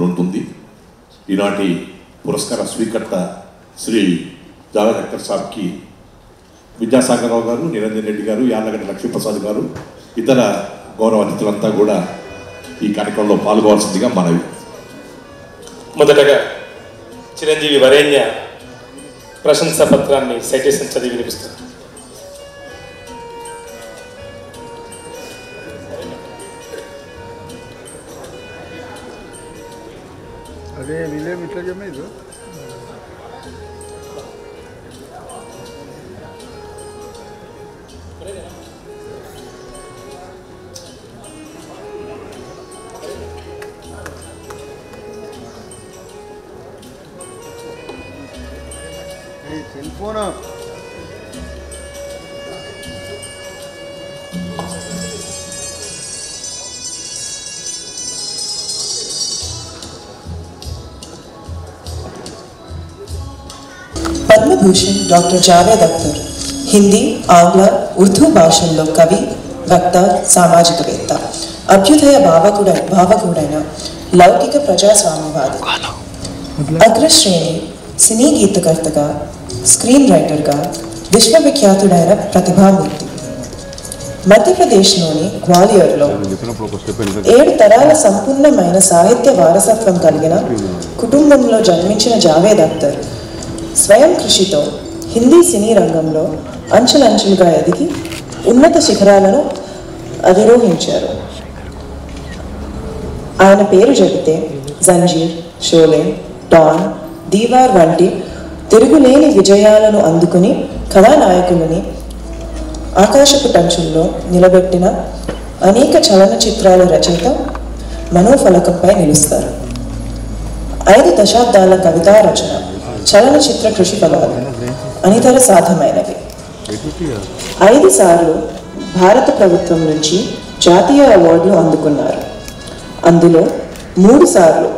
ఉంటుంది. ఈనాటి పురస్కార స్వీకర్త శ్రీ జావేద్ అఖ్తర్ సాబ్కి విద్యాసాగరరావు గారు, నిరంజన్ రెడ్డి గారు, యార్లగడ్డ లక్ష్మీప్రసాద్ గారు, ఇతర గౌరవ అతిథులంతా కూడా ఈ కార్యక్రమంలో పాల్గొవాల్సిందిగా మనవి. మొదటగా చిరంజీవి వరేణ్య ప్రశంసా పత్రాన్ని సైటేషన్ చదివి వినిపిస్తారు. అదే వీళ్ళేం ఇట్లా చెప్పలేదు. Cell phone Padma Bhushan doctor Javed Akhtar Hindi, ఆంగ్ల, ఉర్దూ భాషల్లో కవి, వక్త, సామాజికవేత్త, అభ్యుదయ భావకుడైన లౌకిక ప్రజాస్వామ్యవాది, అగ్రశ్రేణి సినీ గీతకర్తగా, స్క్రీన్ రైటర్గా విశ్వవిఖ్యాతుడైన ప్రతిభామూర్తి. మధ్యప్రదేశ్లోని గ్వాలియర్లో 7 తరాల సంపూర్ణమైన సాహిత్య వారసత్వం కలిగిన కుటుంబంలో జన్మించిన జావేద్ అఖ్తర్ స్వయం కృషితో హిందీ సినీ రంగంలో అంచెలంచెలుగా ఎదిగి ఉన్నత శిఖరాలను అధిరోహించారు. ఆయన పేరు చెబితే జంజీర్, షోలే, డాన్, దీవార్ వంటి తిరుగులేని విజయాలను అందుకుని కథానాయకులని ఆకాశపు టంచుల్లో నిలబెట్టిన అనేక చలనచిత్రాల రచయిత మనోఫలకంపై నిలుస్తారు. 5 దశాబ్దాల కవితా రచన, చలనచిత్ర కృషి ఫలాలు అనితర సాధ్యమైనవి. 5 సార్లు భారత ప్రభుత్వం నుంచి జాతీయ అవార్డులు అందుకున్నారు. అందులో 3 సార్లు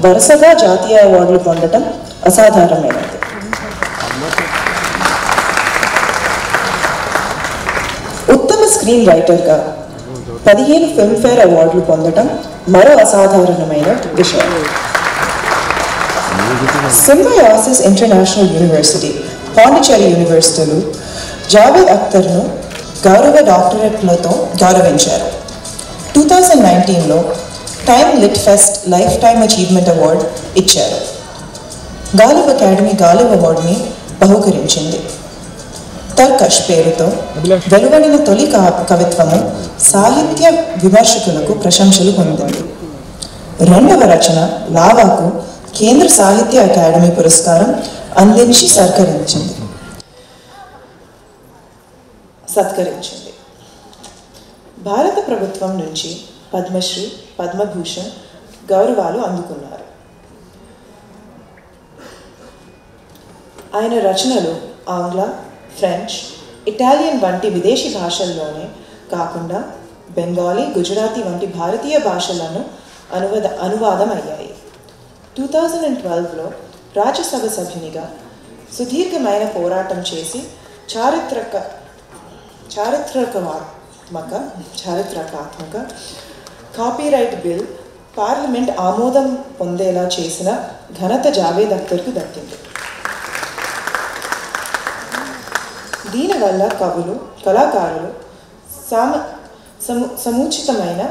వరుసగా జాతీయ అవార్డులు పొందడం అసాధారణమైనది. ఉత్తమ స్క్రీన్ రైటర్గా 15 ఫిల్మ్ఫేర్ అవార్డులు పొందడం మరో అసాధారణమైన విషయం. సింబయాసిస్ ఇంటర్నేషనల్ యూనివర్సిటీ, పాండిచేరి యూనివర్సిటీలు జావేద్ అఖ్తర్ను గౌరవ డాక్టరేట్లతో గౌరవించారు. 2019లో time lit fest lifetime achievement award ఇచ్చారు. గాలిబ్ అకాడమీ గాలిబ్ అవార్డుని బహుకరించింది. తర్కష్ పేరుతో వెలువడిన తొలి కవిత్వము సాహిత్య విమర్శకులకు ప్రశంసలు పొందింది. 2వ రచన లావాకు కేంద్ర సాహిత్య అకాడమీ పురస్కారం అందించి సత్కరించింది. భారత ప్రభుత్వం నుంచి పద్మశ్రీ, పద్మభూషణ్ గౌరవాలు అందుకున్నారు. ఆయన రచనలు ఆంగ్ల, ఫ్రెంచ్, ఇటాలియన్ వంటి విదేశీ భాషల్లోనే కాకుండా బెంగాలీ, గుజరాతీ వంటి భారతీయ భాషలను అనువాదం అయ్యాయి. 2012లో రాజ్యసభ సభ్యునిగా సుదీర్ఘమైన పోరాటం చేసి చారిత్రాత్మక కాపీరైట్ బిల్ పార్లమెంట్ ఆమోదం పొందేలా చేసిన ఘనత జావేద్ అఖ్తర్కు దక్కింది. దీనివల్ల కవులు, కళాకారులు సముచితమైన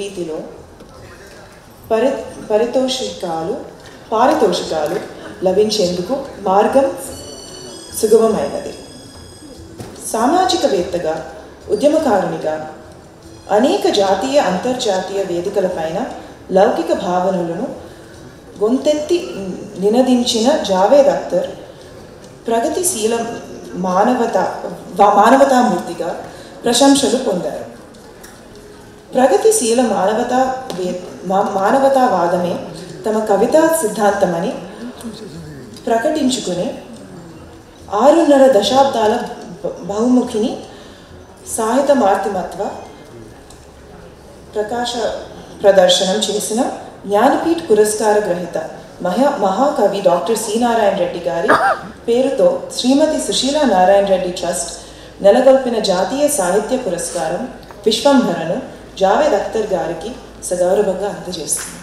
రీతిలో పారితోషికాలు లభించేందుకు మార్గం సుగమమైనది. సామాజికవేత్తగా, ఉద్యమకారునిగా అనేక జాతీయ, అంతర్జాతీయ వేదికలపైన లౌకిక భావనలను గొంతెత్తి నినదించిన జావేద్ అఖ్తర్ ప్రగతిశీల మానవతామూర్తిగా ప్రశంసలు పొందారు. ప్రగతిశీల మానవతావాదమే తమ కవితా సిద్ధాంతమని ప్రకటించుకుని 6.5 దశాబ్దాల బహుముఖిని సాహిత్య మార్తిమత్వ ప్రకాశ ప్రదర్శనం చేసిన జ్ఞానపీఠ్ పురస్కార గ్రహీత మహాకవి డాక్టర్ సి నారాయణ రెడ్డి గారి పేరుతో శ్రీమతి సుశీలా నారాయణ రెడ్డి ట్రస్ట్ నెలకొల్పిన జాతీయ సాహిత్య పురస్కారం విశ్వంభరను జావేద్ అఖ్తర్ గారికి సగౌరవంగా అందజేస్తుంది.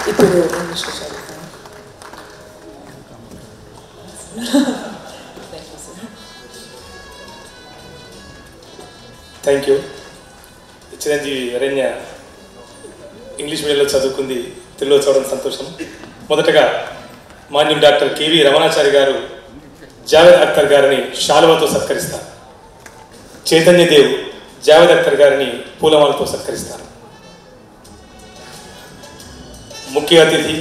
ఇప్పుడు ఇంగ్లీష్లో చదువుతాను. Thank you. Chiranjeevi Varenya English మీడియంలో చదువుకుంది, తెలుగులో చదవడం సంతోషం. మొదటగా మాన్యుడు డాక్టర్ కేవీ రమణాచారి గారు జావేద్ అఖ్తర్ గారిని శాలువాతో సత్కరిస్తారు. చైతన్యదేవ్ జావేద్ అఖ్తర్ గారిని పూలమాలతో సత్కరిస్తారు. ముఖ్య అతిథి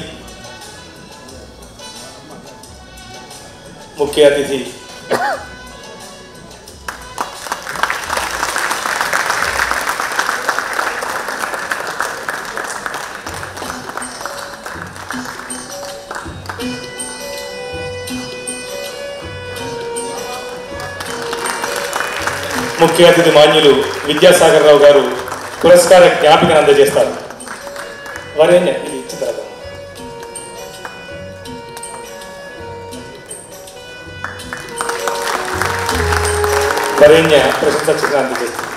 మాన్యులు విద్యాసాగర్ రావు గారు పురస్కార జ్ఞాపికను అందజేస్తారు. వరేణ్య ఇది ఇచ్చిన తర్వాత వరేణ్య ప్రశంసా చిత్రం అందజేస్తారు.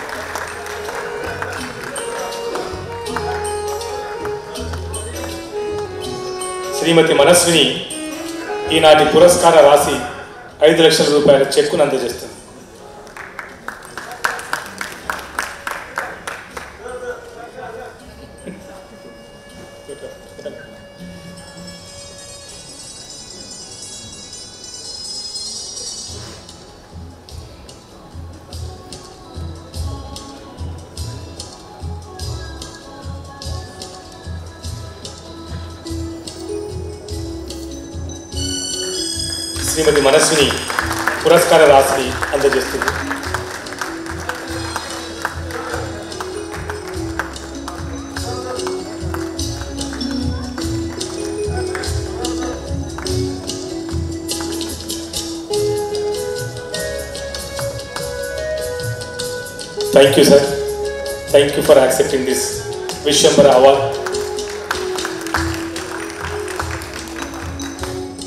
శ్రీమతి మనస్విని ఈనాటి పురస్కార రాశి 5 లక్షల రూపాయల చెక్కును అందజేస్తుంది. శ్రీమతి మనస్విని పురస్కార రాశి అందజేస్తుంది. Thank you sir, thank you for accepting this Vishwambhara award.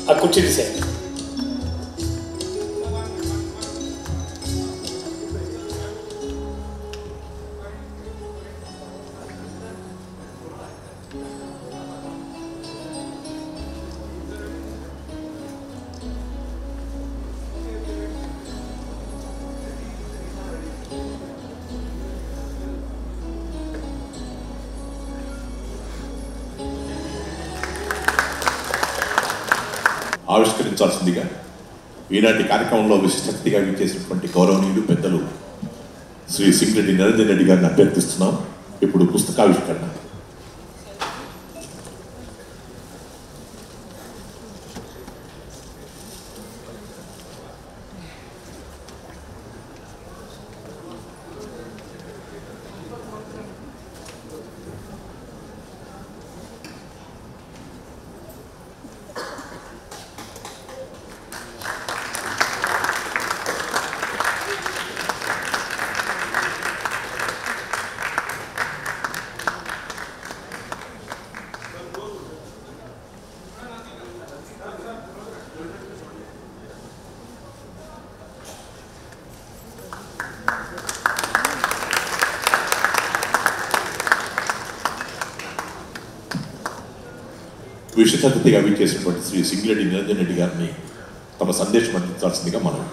ఆ కుర్చీ తీసేయండి. ఆవిష్కరించాల్సిందిగా ఈనాటి కార్యక్రమంలో విశిష్ట అతిథిగా విచ్చేసినటువంటి గౌరవనీయులు పెద్దలు శ్రీ సింగిరెడ్డి నిరంజన్ రెడ్డి గారిని అభ్యర్థిస్తున్నాం. ఇప్పుడు పుస్తకావిష్కరణ. విశిష్ట అతిథిగా విచ్చేసినటువంటి శ్రీ సింగిరెడ్డి నిరంజన్ రెడ్డి గారిని తమ సందేశం అందించాల్సిందిగా మనం.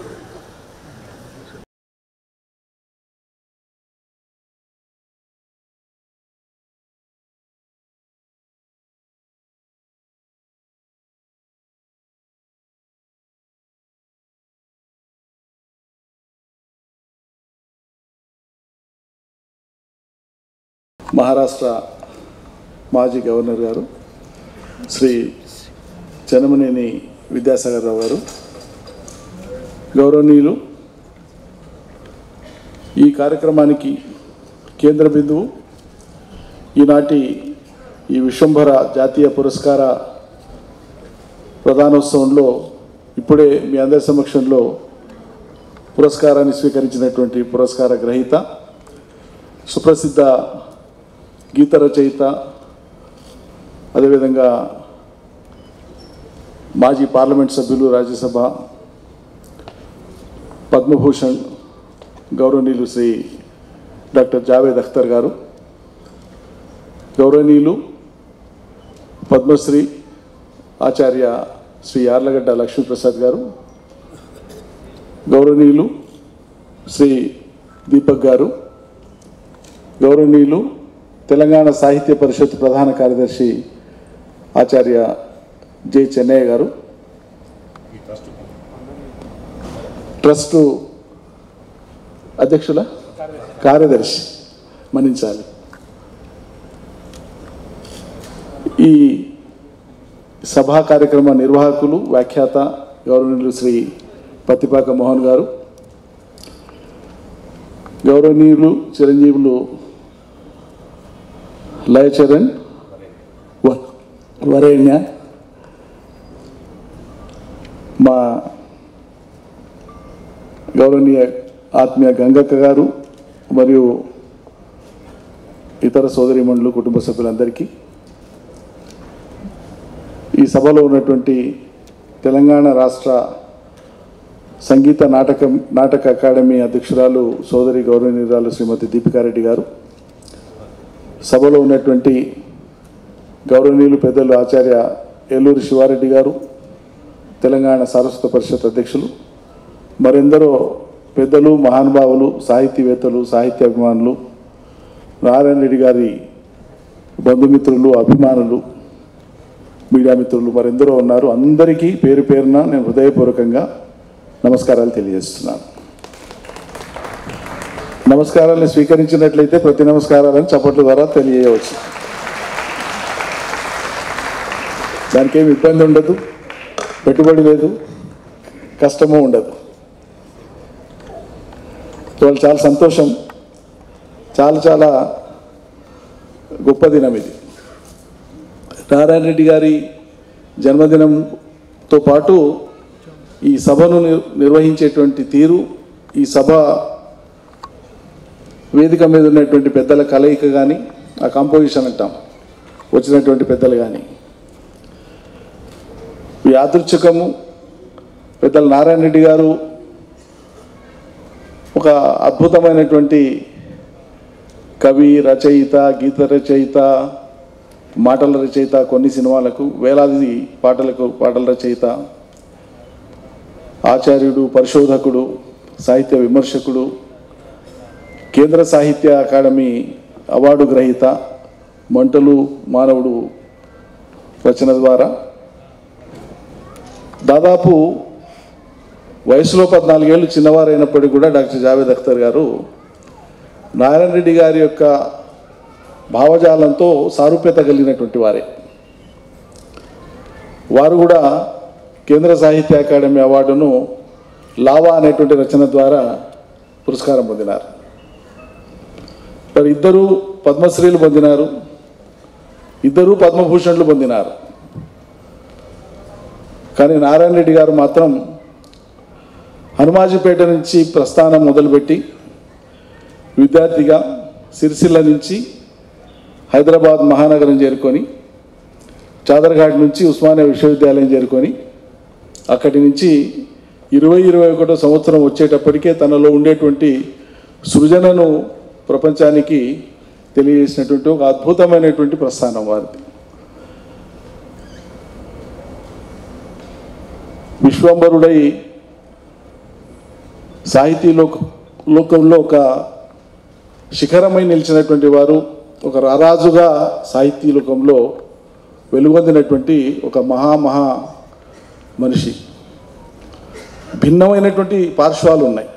మహారాష్ట్ర మాజీ గవర్నర్ గారు శ్రీ చెన్నమనేని విద్యాసాగర్ రావు గారు, గౌరవనీయులు, ఈ కార్యక్రమానికి కేంద్ర బిందువు ఈనాటి ఈ విశ్వంభర జాతీయ పురస్కార ప్రధానోత్సవంలో ఇప్పుడే మీ అందరి సమక్షంలో పురస్కారాన్ని స్వీకరించినటువంటి పురస్కార గ్రహీత, సుప్రసిద్ధ గీత రచయిత, అదేవిధంగా మాజీ పార్లమెంట్ సభ్యులు, రాజ్యసభ, పద్మభూషణ్ గౌరవనీయులు శ్రీ డాక్టర్ జావేద్ అఖ్తర్ గారు, గౌరవనీయులు పద్మశ్రీ ఆచార్య శ్రీ యార్లగడ్డ లక్ష్మీప్రసాద్ గారు, గౌరవనీయులు శ్రీ దీపక్ గారు, గౌరవనీయులు తెలంగాణ సాహిత్య పరిషత్ ప్రధాన కార్యదర్శి ఆచార్య జె చెన్నయ్య గారు, ట్రస్ట్ అధ్యక్షుల కార్యదర్శి మన్నించాలి, ఈ సభా కార్యక్రమ నిర్వాహకులు వ్యాఖ్యాత గౌరవనీయులు శ్రీ పత్తిపాక మోహన్ గారు, గౌరవనీయులు చిరంజీవులు లయచరణ్ వరేణ్య, మా గౌరవనీయ ఆత్మీయ గంగక్క గారు మరియు ఇతర సోదరీమణులు, కుటుంబ సభ్యులందరికీ, ఈ సభలో ఉన్నటువంటి తెలంగాణ రాష్ట్ర సంగీత నాటక అకాడమీ అధ్యక్షురాలు సోదరి గౌరవనీయురాలు శ్రీమతి దీపికారెడ్డి గారు, సభలో ఉన్నటువంటి గౌరవనీయులు పెద్దలు ఆచార్య ఏలూరి శివారెడ్డి గారు, తెలంగాణ సారస్వత పరిషత్ అధ్యక్షులు, మరెందరో పెద్దలు, మహానుభావులు, సాహితీవేత్తలు, సాహిత్య అభిమానులు, నారాయణ రెడ్డి గారి బంధుమిత్రులు, అభిమానులు, మీడియా మిత్రులు మరెందరో ఉన్నారు. అందరికీ పేరు పేరున నేను హృదయపూర్వకంగా నమస్కారాలు తెలియజేస్తున్నాను. నమస్కారాలను స్వీకరించినట్లయితే ప్రతి నమస్కారాలను చప్పట్ల ద్వారా తెలియజేయవచ్చు. దానికి ఏమి ఇబ్బంది ఉండదు, పెట్టుబడి లేదు, కష్టము ఉండదు. ఇవాళ చాలా సంతోషం, చాలా గొప్ప దినం ఇది. నారాయణ రెడ్డి గారి జన్మదినంతో పాటు ఈ సభను నిర్వహించేటువంటి తీరు, ఈ సభ వేదిక మీద ఉన్నటువంటి పెద్దల కలయిక కానీ, ఆ కాంపోజిషన్ అంటాం, వచ్చినటువంటి పెద్దలు కానీ, యాదృచ్ఛికము. పెద్దలు నారాయణ రెడ్డి గారు ఒక అద్భుతమైనటువంటి కవి, రచయిత, గీత రచయిత, మాటల రచయిత, కొన్ని సినిమాలకు వేలాది పాటల రచయిత, ఆచార్యుడు, పరిశోధకుడు, సాహిత్య విమర్శకుడు, కేంద్ర సాహిత్య అకాడమీ అవార్డు గ్రహీత, మంటలు మానవుడు రచన ద్వారా దాదాపు వయసులో 14 ఏళ్ళు చిన్నవారైనప్పటికీ కూడా డాక్టర్ జావేద్ అఖ్తర్ గారు నారాయణ రెడ్డి గారి యొక్క భావజాలంతో సారూప్యత కలిగినటువంటి వారే. వారు కూడా కేంద్ర సాహిత్య అకాడమీ అవార్డును లావా అనేటువంటి రచన ద్వారా పురస్కారం పొందినారు. మరి ఇద్దరు పద్మశ్రీలు పొందినారు, ఇద్దరు పద్మభూషణ్లు పొందినారు. కానీ నారాయణ రెడ్డి గారు మాత్రం హనుమాజీపేట నుంచి ప్రస్థానం మొదలుపెట్టి విద్యార్థిగా సిరిసిల్ల నుంచి హైదరాబాద్ మహానగరం చేరుకొని, చాదర్ఘాట్ నుంచి ఉస్మానియా విశ్వవిద్యాలయం చేరుకొని, అక్కడి నుంచి 20-21 సంవత్సరం వచ్చేటప్పటికే తనలో ఉండేటువంటి సృజనను ప్రపంచానికి తెలియజేసినటువంటి ఒక అద్భుతమైనటువంటి ప్రస్థానం వారిది. విశ్వంబరుడై సాహితీ లోకంలో ఒక శిఖరమై నిలిచినటువంటి వారు, ఒక రారాజుగా సాహితీ లోకంలో వెలుగొందినటువంటి ఒక మహా మనిషి. భిన్నమైనటువంటి పార్శ్వాలు ఉన్నాయి.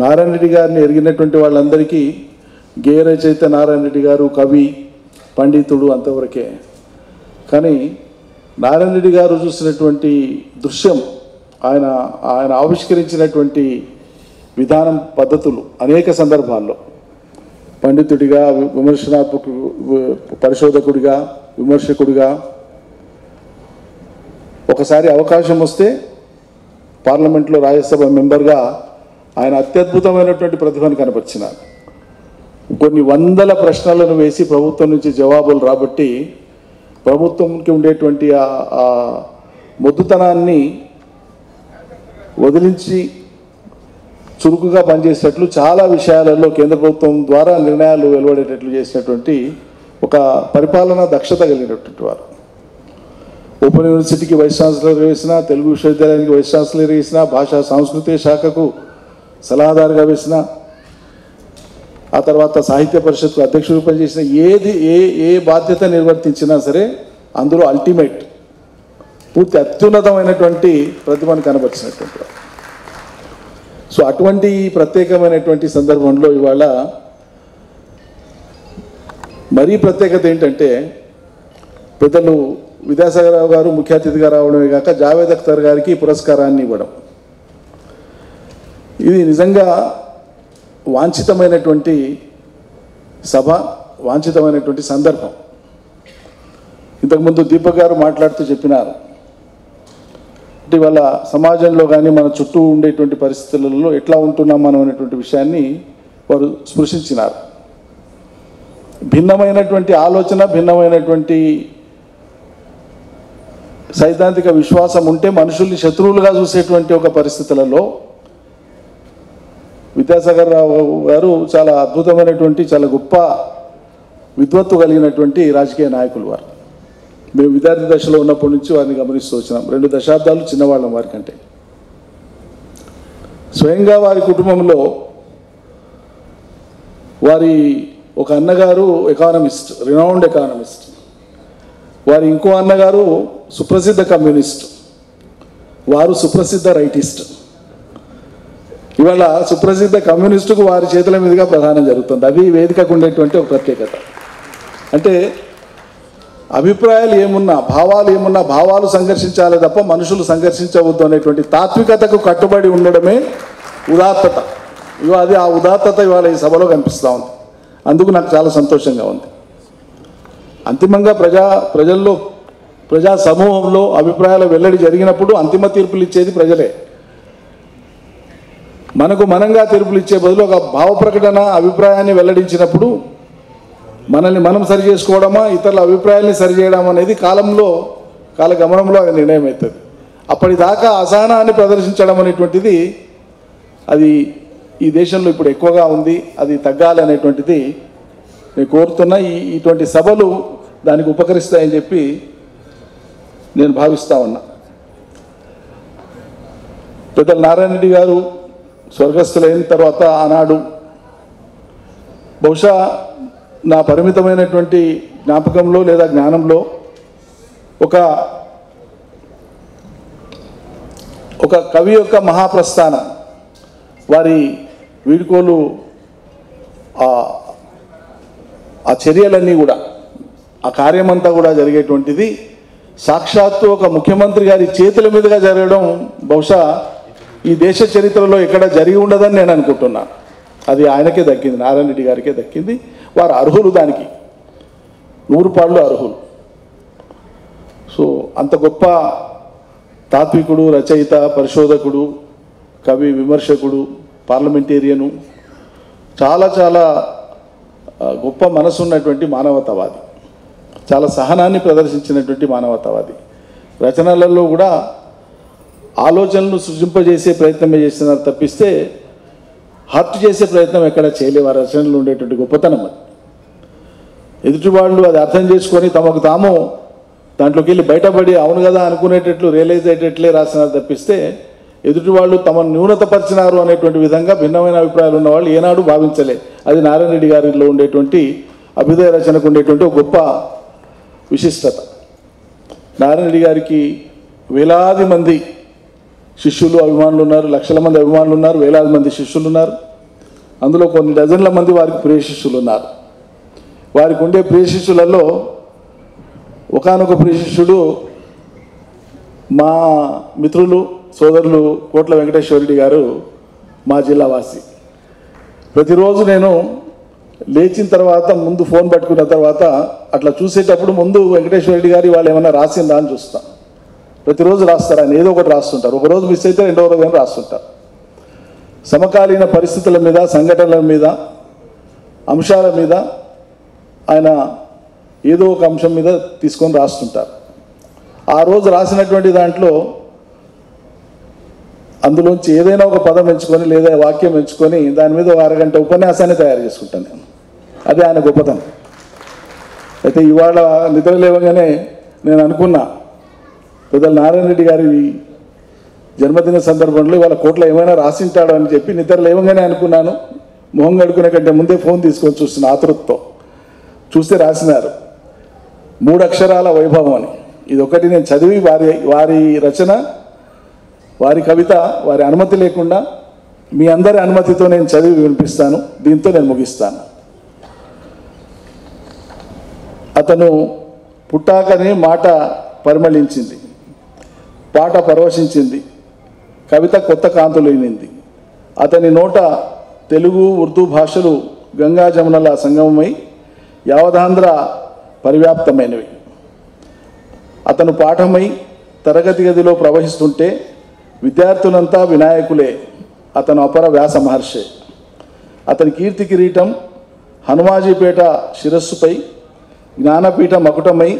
నారాయణ రెడ్డి గారిని ఎరిగినటువంటి వాళ్ళందరికీ గేయ రచయిత నారాయణ రెడ్డి గారు, కవి, పండితుడు అంతవరకే. కానీ నారాయణ రెడ్డి గారు చూసినటువంటి దృశ్యం, ఆయన ఆవిష్కరించినటువంటి విధానం, పద్ధతులు అనేక సందర్భాల్లో పండితుడిగా, విమర్శనాత్మక పరిశోధకుడిగా, విమర్శకుడిగా, ఒకసారి అవకాశం వస్తే పార్లమెంట్లో రాజ్యసభ మెంబర్గా ఆయన అత్యద్భుతమైనటువంటి ప్రతిభను కనపరిచినారు. కొన్ని వందల ప్రశ్నలను వేసి ప్రభుత్వం నుంచి జవాబులు రాబట్టి ప్రభుత్వంకి ఉండేటువంటి ఆ మొద్దుతనాన్ని వదిలించి చురుకుగా పనిచేసేటట్లు, చాలా విషయాలలో కేంద్ర ప్రభుత్వం ద్వారా నిర్ణయాలు వెలువడేటట్లు చేసినటువంటి ఒక పరిపాలన దక్షత కలిగినటువంటి వారు. ఓపెన్ యూనివర్సిటీకి వైస్ ఛాన్సలర్ వేసిన, తెలుగు విశ్వవిద్యాలయానికి వైస్ ఛాన్సలర్ వేసిన, భాషా సాంస్కృతిక శాఖకు సలహాదారుగా వేసిన, ఆ తర్వాత సాహిత్య పరిషత్కు అధ్యక్షుడు పనిచేసిన, ఏ బాధ్యత నిర్వర్తించినా సరే అందులో అల్టిమేట్ పూర్తి అత్యున్నతమైనటువంటి ప్రతిభను కనబరిచినటువంటి వారు. సో అటువంటి ప్రత్యేకమైనటువంటి సందర్భంలో ఇవాళ మరీ ప్రత్యేకత ఏంటంటే పెద్దలు విద్యాసాగర్ రావు గారు ముఖ్య అతిథిగా రావడమే కాక జావేద్ అఖ్తర్ గారికి పురస్కారాన్ని ఇవ్వడం, ఇది నిజంగా వాంఛితమైనటువంటి సభ, వాంఛితమైనటువంటి సందర్భం. ఇంతకుముందు దీపక్ గారు మాట్లాడుతూ చెప్పినారు, అంటే వాళ్ళ సమాజంలో కానీ మన చుట్టూ ఉండేటువంటి పరిస్థితులలో ఎట్లా ఉంటున్నాం మనం అనేటువంటి విషయాన్ని వారు స్పృశించినారు. భిన్నమైనటువంటి ఆలోచన, భిన్నమైనటువంటి సైద్ధాంతిక విశ్వాసం ఉంటే మనుషుల్ని శత్రువులుగా చూసేటువంటి ఒక పరిస్థితులలో విద్యాసాగర్ రావు గారు చాలా అద్భుతమైనటువంటి, చాలా గొప్ప విద్వత్తు కలిగినటువంటి రాజకీయ నాయకులు వారు. మేము విద్యార్థి దశలో ఉన్నప్పటి నుంచి వారిని గమనిస్తూ వచ్చినాం. 2 దశాబ్దాలు చిన్నవాళ్ళం వారికంటే. స్వయంగా వారి కుటుంబంలో వారి ఒక అన్నగారు ఎకానమిస్ట్, రినౌండ్ ఎకానమిస్ట్, వారి ఇంకో అన్నగారు సుప్రసిద్ధ కమ్యూనిస్ట్, వారు సుప్రసిద్ధ రైటిస్ట్. ఇవాళ సుప్రసిద్ధ కమ్యూనిస్టుకు వారి చేతుల మీదుగా ప్రధానం జరుగుతుంది. అది వేదికకు ఉండేటువంటి ఒక ప్రత్యేకత. అంటే అభిప్రాయాలు ఏమున్నా, భావాలు ఏమున్నా, భావాలు సంఘర్షించాలి తప్ప మనుషులు సంఘర్షించవద్దు అనేటువంటి తాత్వికతకు కట్టుబడి ఉండడమే ఉదాత్తత. అది ఆ ఉదాత్తత ఇవాళ ఈ సభలో కనిపిస్తూ ఉంది. అందుకు నాకు చాలా సంతోషంగా ఉంది. అంతిమంగా ప్రజల్లో, ప్రజా సమూహంలో అభిప్రాయాల వెల్లడి జరిగినప్పుడు అంతిమ తీర్పులు ఇచ్చేది ప్రజలే. మనకు మనంగా తీర్పులు ఇచ్చే బదులు ఒక భావ ప్రకటన, అభిప్రాయాన్ని వెల్లడించినప్పుడు మనల్ని మనం సరి చేసుకోవడమా, ఇతరుల అభిప్రాయాల్ని సరిచేయడం అనేది కాలగమనంలో అది నిర్ణయం అవుతుంది. అప్పటిదాకా అసహనాన్ని ప్రదర్శించడం అనేటువంటిది అది ఈ దేశంలో ఇప్పుడు ఎక్కువగా ఉంది. అది తగ్గాలి అనేటువంటిది నేను కోరుతున్నా. ఇటువంటి సభలు దానికి ఉపకరిస్తాయని చెప్పి నేను భావిస్తూ ఉన్నా. పెద్దలు నారాయణ రెడ్డి గారు స్వర్గస్థులైన తర్వాత ఆనాడు బహుశా నా పరిమితమైనటువంటి జ్ఞాపకంలో లేదా జ్ఞానంలో ఒక కవి యొక్క మహాప్రస్థానం, వారి వీడుకోలు, ఆ చర్యలన్నీ కూడా, ఆ కార్యమంతా కూడా జరిగేటువంటిది సాక్షాత్తు ఒక ముఖ్యమంత్రి గారి చేతుల మీదుగా జరగడం బహుశా ఈ దేశ చరిత్రలో ఎక్కడ జరిగి ఉండదని నేను అనుకుంటున్నాను. అది ఆయనకే దక్కింది, నారాయణ రెడ్డి గారికే దక్కింది. వారు అర్హులు, దానికి 100 పాళ్ళు అర్హులు. సో అంత గొప్ప తాత్వికుడు, రచయిత, పరిశోధకుడు, కవి, విమర్శకుడు, పార్లమెంటేరియను, చాలా చాలా గొప్ప మనసు ఉన్నటువంటి మానవతావాది, చాలా సహనాన్ని ప్రదర్శించినటువంటి మానవతావాది. రచనలలో కూడా ఆలోచనలు సృజింపజేసే ప్రయత్నమే చేస్తున్నారు తప్పిస్తే హర్ట్ చేసే ప్రయత్నం ఎక్కడ చేయలేవు. ఆ రచనలు ఉండేటువంటి గొప్పతనం అది. ఎదుటి వాళ్ళు అది అర్థం చేసుకొని తమకు తాము దాంట్లోకి వెళ్ళి బయటపడి అవును కదా అనుకునేటట్లు, రియలైజ్ అయ్యేటట్లే రాసినారు తప్పిస్తే ఎదుటి వాళ్ళు తమను న్యూనతపరిచినారు అనేటువంటి విధంగా భిన్నమైన అభిప్రాయాలు ఉన్నవాళ్ళు ఏనాడు భావించలే. అది నారాయణ రెడ్డి గారిలో ఉండేటువంటి అభ్యుదయ రచనకు ఉండేటువంటి ఒక గొప్ప విశిష్టత. నారాయణ రెడ్డి గారికి వేలాది మంది శిష్యులు, అభిమానులు ఉన్నారు. లక్షల మంది అభిమానులు ఉన్నారు, వేలాది మంది శిష్యులు ఉన్నారు. అందులో కొన్ని డజన్ల మంది వారికి ప్రియ శిష్యులు ఉన్నారు. వారికి ఉండే ప్రియ శిష్యులలో ఒకానొక ప్రియ శిష్యుడు మా మిత్రులు, సోదరులు కోట్ల వెంకటేశ్వరరెడ్డి గారు, మా జిల్లా వాసి. ప్రతిరోజు నేను లేచిన తర్వాత ముందు ఫోన్ పట్టుకున్న తర్వాత అట్లా చూసేటప్పుడు ముందు వెంకటేశ్వరరెడ్డి గారు వాళ్ళు ఏమైనా రాసిందా అని చూస్తాను. ప్రతిరోజు రాస్తారు, ఆయన ఏదో ఒకటి రాస్తుంటారు. ఒకరోజు మిస్ అయితే రెండవ రోజు అయినా రాస్తుంటారు. సమకాలీన పరిస్థితుల మీద, సంఘటనల మీద, అంశాల మీద ఆయన ఏదో ఒక అంశం మీద తీసుకొని రాస్తుంటారు. ఆ రోజు రాసినటువంటి దాంట్లో అందులోంచి ఏదైనా ఒక పదం ఎంచుకొని లేదా వాక్యం ఎంచుకొని దాని మీద ఒక అరగంట ఉపన్యాసాన్ని తయారు చేసుకుంటాను నేను. అది ఆయన గొప్పతనం. అయితే ఇవాళ నిద్ర లేవగానే నేను అనుకున్నా, పెద్దలు నారాయణ రెడ్డి గారి జన్మదిన సందర్భంలో ఇవాళ కోట్లో ఏమైనా రాసింటాడో అని చెప్పి నిద్ర లేవగానే అనుకున్నాను. మొహం కడుకునే కంటే ముందే ఫోన్ తీసుకొని చూస్తున్న ఆతృతతో చూస్తే రాసినారు 3 అక్షరాల వైభవం అని. ఇది ఒకటి నేను చదివి వారి రచన, వారి కవిత, వారి అనుమతి లేకుండా మీ అందరి అనుమతితో నేను చదివి వినిపిస్తాను. దీంతో నేను ముగిస్తాను. అతను పుట్టాకనే మాట పరిమళించింది, పాట పరవశించింది, కవిత కొత్త కాంతులైంది. అతని నోట తెలుగు ఉర్దూ భాషలు గంగా జమునల సంగమమై యావదాంధ్ర పరివ్యాప్తమైనవి. అతను పాఠమై తరగతి గదిలో ప్రవహిస్తుంటే విద్యార్థులంతా వినాయకులే, అతను అపర వ్యాస మహర్షి. అతని కీర్తి కిరీటం హనుమాజీపేట శిరస్సుపై జ్ఞానపీఠ మకుటమై